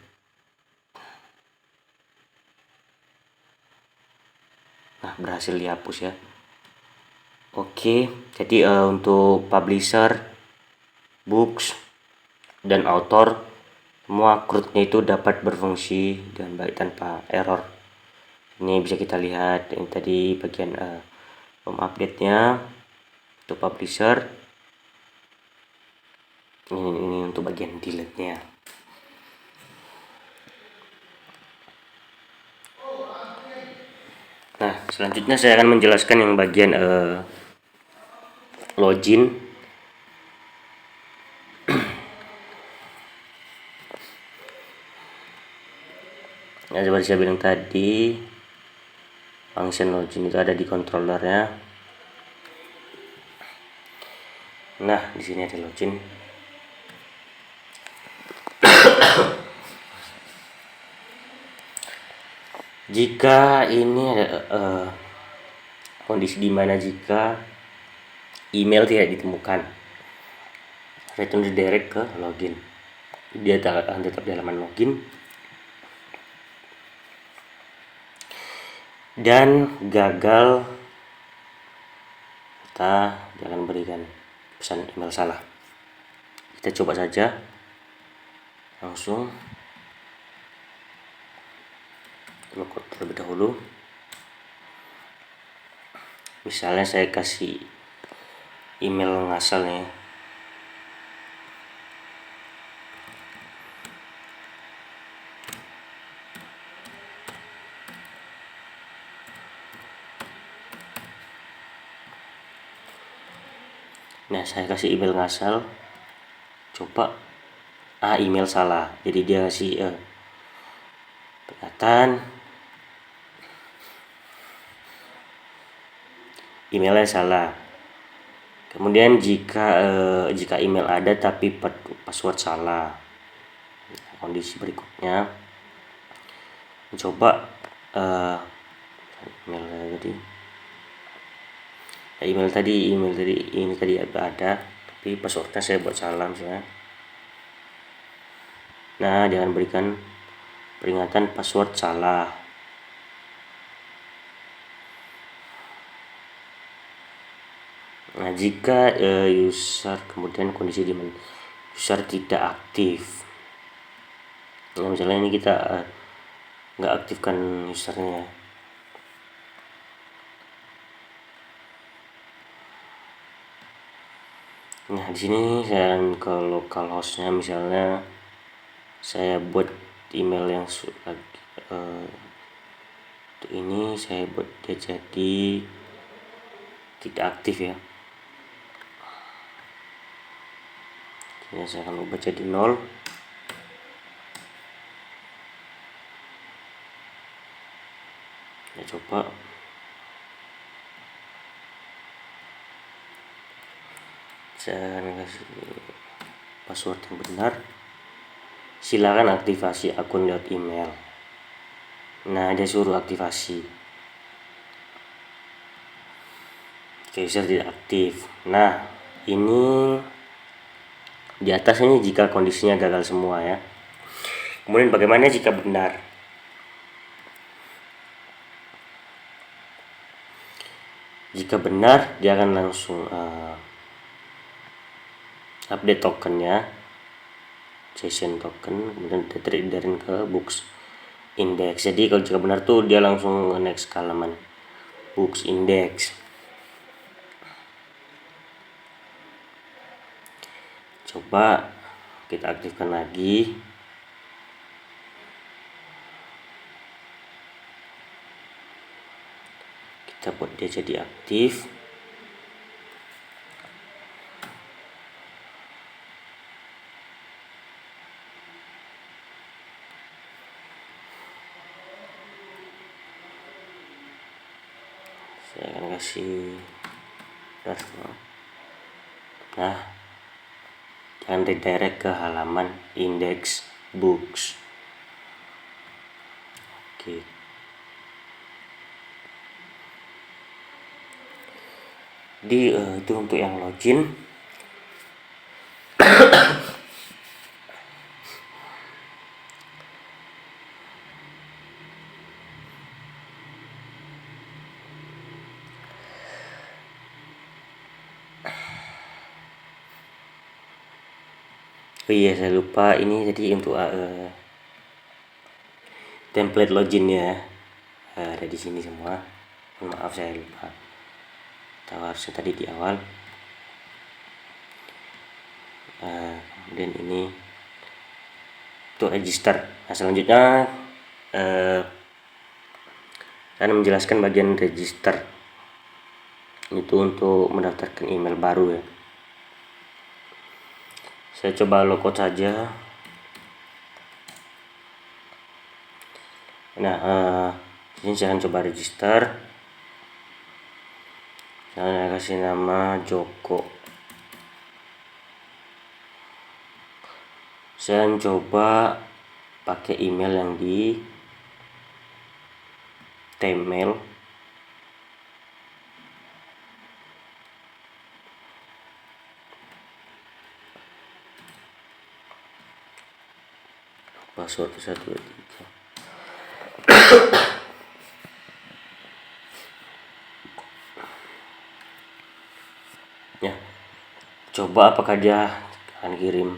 nah berhasil dihapus ya. Oke, jadi untuk publisher, books, dan author, semua CRUD-nya itu dapat berfungsi dengan baik tanpa error. Ini bisa kita lihat ini tadi bagian home update-nya untuk publisher. Ini untuk bagian delete-nya. Nah, selanjutnya saya akan menjelaskan yang bagian login. Nah, seperti saya bilang tadi, function login itu ada di controllernya. Nah, di sini ada login. Jika ini ada kondisi dimana jika email tidak ditemukan, return redirect ke login. Dia akan tetap di halaman login dan gagal, kita akan berikan pesan email salah. Kita coba saja langsung login terlebih dahulu. Misalnya saya kasih email ngasal nih. Nah, saya kasih email ngasal, coba email salah, jadi dia kasih peringatan emailnya salah. Kemudian jika email ada tapi password salah, kondisi berikutnya mencoba email tadi ini tadi ada tapi passwordnya saya buat salah misalnya. Nah, jangan berikan peringatan password salah. Nah, jika user kemudian kondisi di user tidak aktif. Nah, misalnya ini kita nggak aktifkan usernya. Nah, di sini saya ke localhostnya, misalnya saya buat email yang ini saya buat dia jadi tidak aktif ya. Jadi saya akan ubah jadi 0. Saya coba. Saya akan kasih password yang benar. Silakan aktifasi akun lewat email. Nah, dia suruh aktivasi. User tidak aktif. Nah, ini di atas ini jika kondisinya gagal semua ya. Kemudian bagaimana jika benar? Jika benar, dia akan langsung update tokennya, session token, kemudian diterin ke books index. Jadi kalau jika benar tuh dia langsung next ke halaman books index. Coba kita aktifkan lagi. Kita buat dia jadi aktif. Saya akan kasih nah, dan redirect ke halaman index books. Oke. Itu untuk yang login. Oh iya, saya lupa ini tadi untuk template login ya, ada di sini semua. Maaf saya lupa. Tahu harusnya tadi di awal. Kemudian ini untuk register. Nah, selanjutnya saya menjelaskan bagian register. Itu untuk mendaftarkan email baru ya. Saya coba logout saja. Nah, ini saya akan coba register. Saya kasih nama Joko. Saya coba pakai email yang di Tmail. Password 123. Ya, coba apakah dia akan kirim.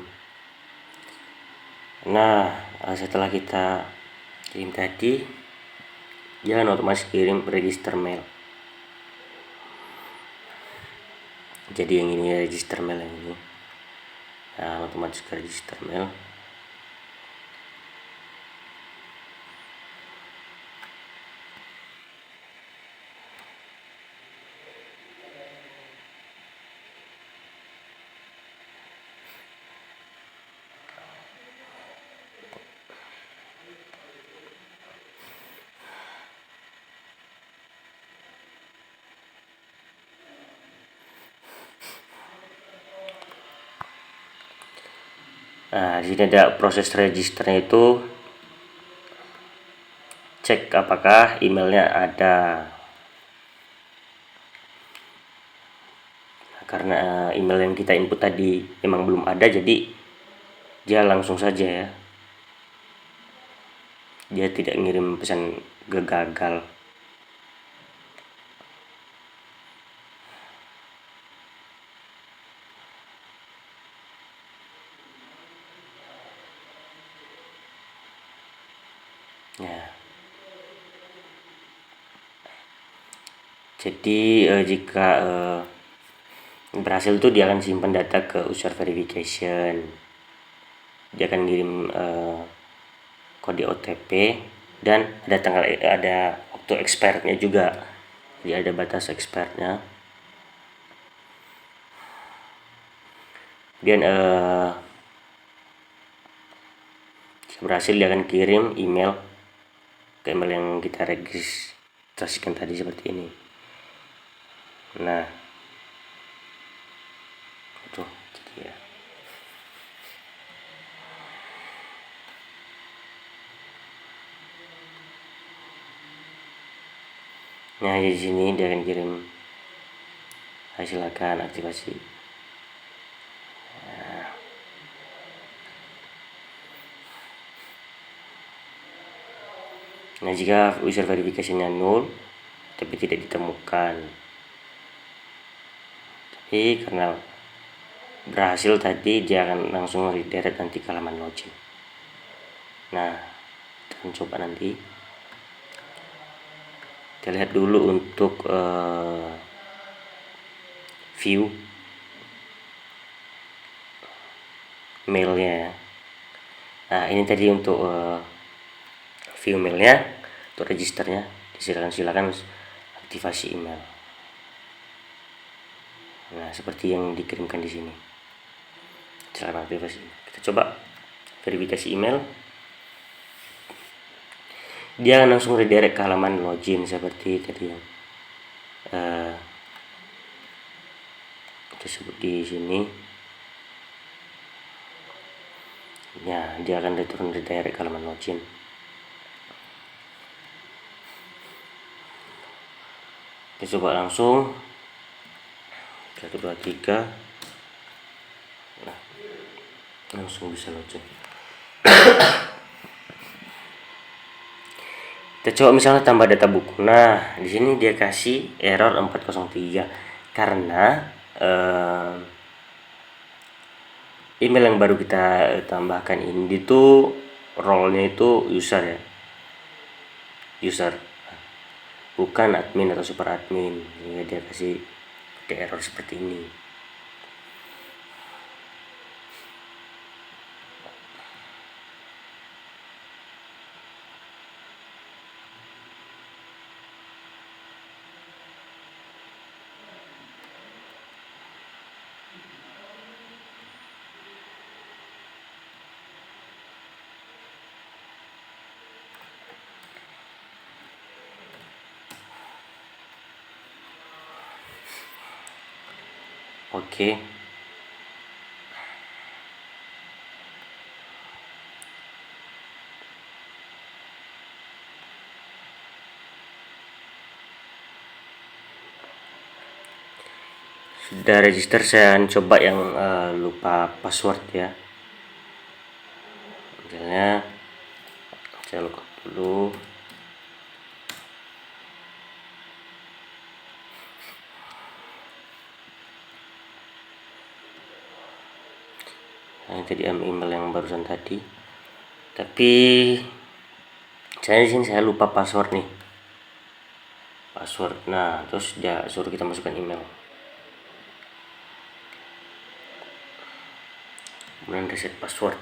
Nah, setelah kita kirim tadi, dia akan otomatis kirim register mail. Jadi yang ini register mail yang ini. Nah, otomatis ke register mail. Nah, di sini ada proses registernya, itu cek apakah emailnya ada. Karena email yang kita input tadi memang belum ada, jadi dia langsung saja ya, dia tidak ngirim pesan gagal. Jadi jika berhasil tuh dia akan simpan data ke user verification, dia akan kirim kode OTP, dan ada waktu expirednya juga, jadi ada batas expirednya. Kemudian jika berhasil dia akan kirim email ke email yang kita registrasikan tadi seperti ini. Nah, itu jadi ya. Nah, di sini dia akan kirim, silakan aktifasi. Nah, jika user verification-nya nol tapi tidak ditemukan, tapi karena berhasil tadi, dia akan langsung redirect nanti ke halaman login. Nah, kita akan coba nanti. Kita lihat dulu untuk view mailnya. Nah, ini tadi untuk view mailnya, untuk registernya. Silakan aktifasi email. Nah, seperti yang dikirimkan di sini. Silakan aktifasi. Kita coba verifikasi email. Dia langsung redirect ke halaman login seperti tadi yang kita sebut di sini. Ya, dia akan redirect ke halaman login. Kita coba langsung 1 2 3. Nah, langsung bisa login. Kita coba misalnya tambah data buku. Nah, di sini dia kasih error 403 karena email yang baru kita tambahkan ini tuh role-nya itu user ya. User, bukan admin atau super admin. Sehingga dia kasih error seperti ini. Oke. Sudah register, saya akan coba yang lupa password ya. Misalnya saya login dulu. Nah, tadi email yang barusan tadi, tapi saya di sini saya lupa password nih, password. Nah, terus dia suruh kita masukkan email, kemudian reset password.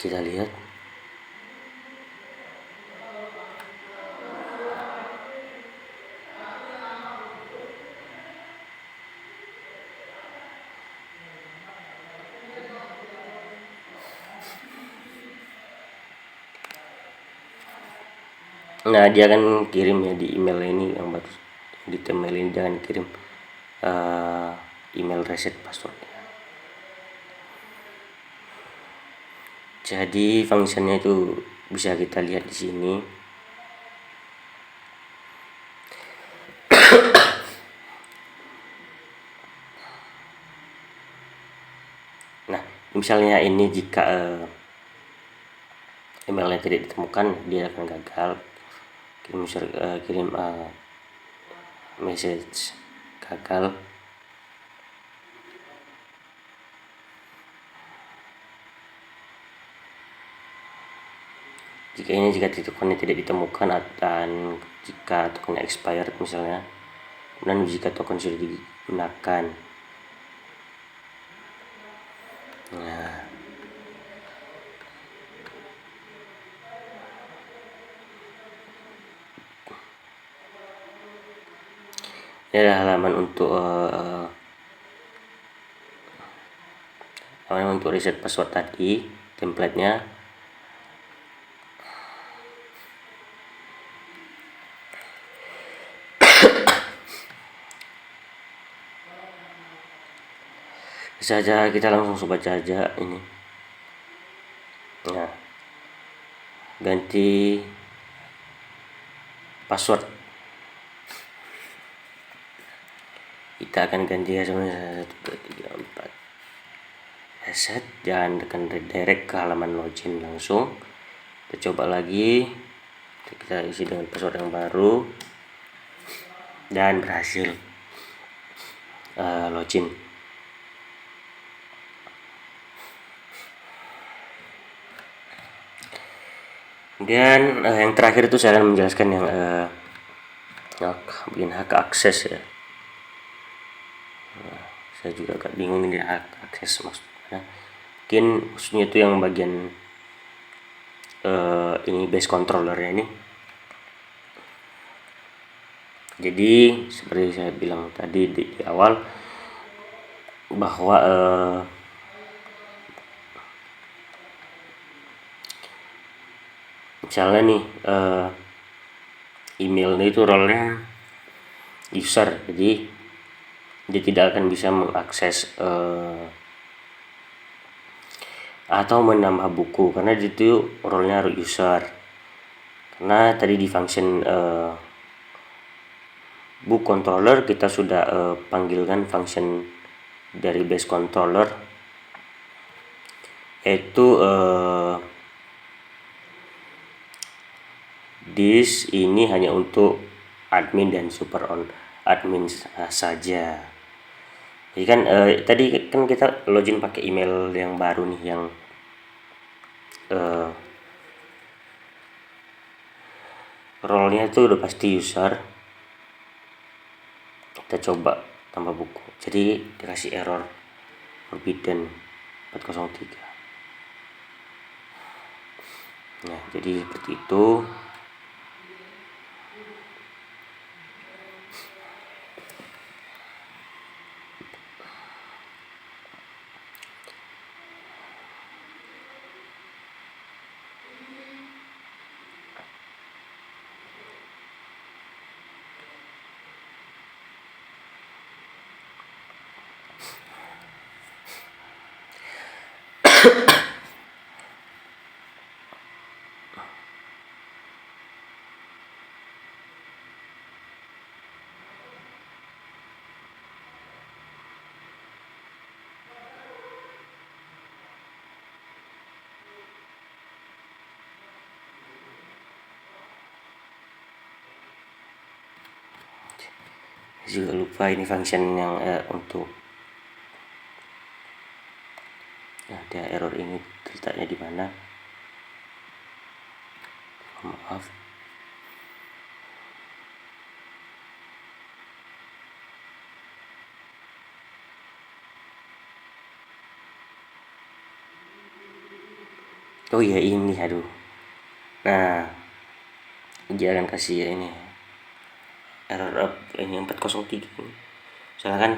Kita lihat. Nah, dia akan kirim ya di email ini yang baru, di email ini dia akan kirim email reset password. Jadi fungsinya itu bisa kita lihat di sini. Nah, misalnya ini jika emailnya tidak ditemukan, dia akan gagal. Kirim message gagal. Jika tokennya tidak ditemukan, dan jika tokennya expired misalnya, dan jika token sudah digunakan. Nah, ini adalah halaman untuk reset password tadi, template-nya. Saja kita langsung sobat saja ini. Nah, ganti password. Kita akan ganti ya sebenarnya 1 2 3 4. Reset, jangan tekan redirect ke halaman login langsung. Kita coba lagi. Kita isi dengan password yang baru dan berhasil login. Kemudian yang terakhir itu saya akan menjelaskan yang bikin hak akses ya. Saya juga agak bingung ini hak akses maksudnya. Maksudnya itu yang bagian ini base controller ya ini. Jadi seperti saya bilang tadi di awal bahwa misalnya nih emailnya itu role-nya user, jadi dia tidak akan bisa mengakses atau menambah buku karena itu role-nya user. Karena tadi di function book controller kita sudah panggilkan function dari base controller, yaitu this ini hanya untuk admin dan super on admin saja. Jadi kan tadi kan kita login pakai email yang baru nih, yang role-nya itu udah pasti user. Kita coba tambah buku, jadi dikasih error forbidden 403. Nah, jadi seperti itu. Juga lupa ini function yang untuk ada error ini letaknya di mana, maaf. Oh iya ini, aduh. Nah, dia akan kasih ya ini error ini 403 ini. Soalnya kan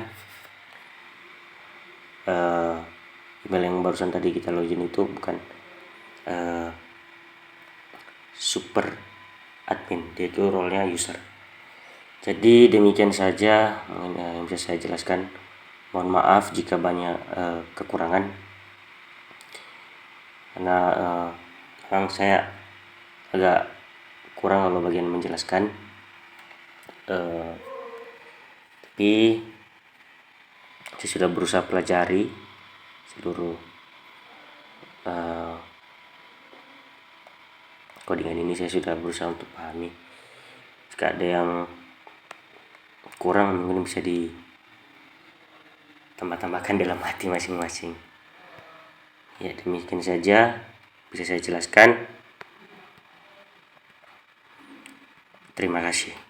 email yang barusan tadi kita login itu bukan super admin, dia itu role-nya user. Jadi demikian saja yang bisa saya jelaskan. Mohon maaf jika banyak kekurangan, karena memang saya agak kurang kalau bagian menjelaskan, tapi saya sudah berusaha pelajari seluruh codingan ini. Saya sudah berusaha untuk pahami. Jika ada yang kurang mungkin bisa ditambah-tambahkan dalam hati masing-masing. Ya, demikian saja bisa saya jelaskan. Terima kasih.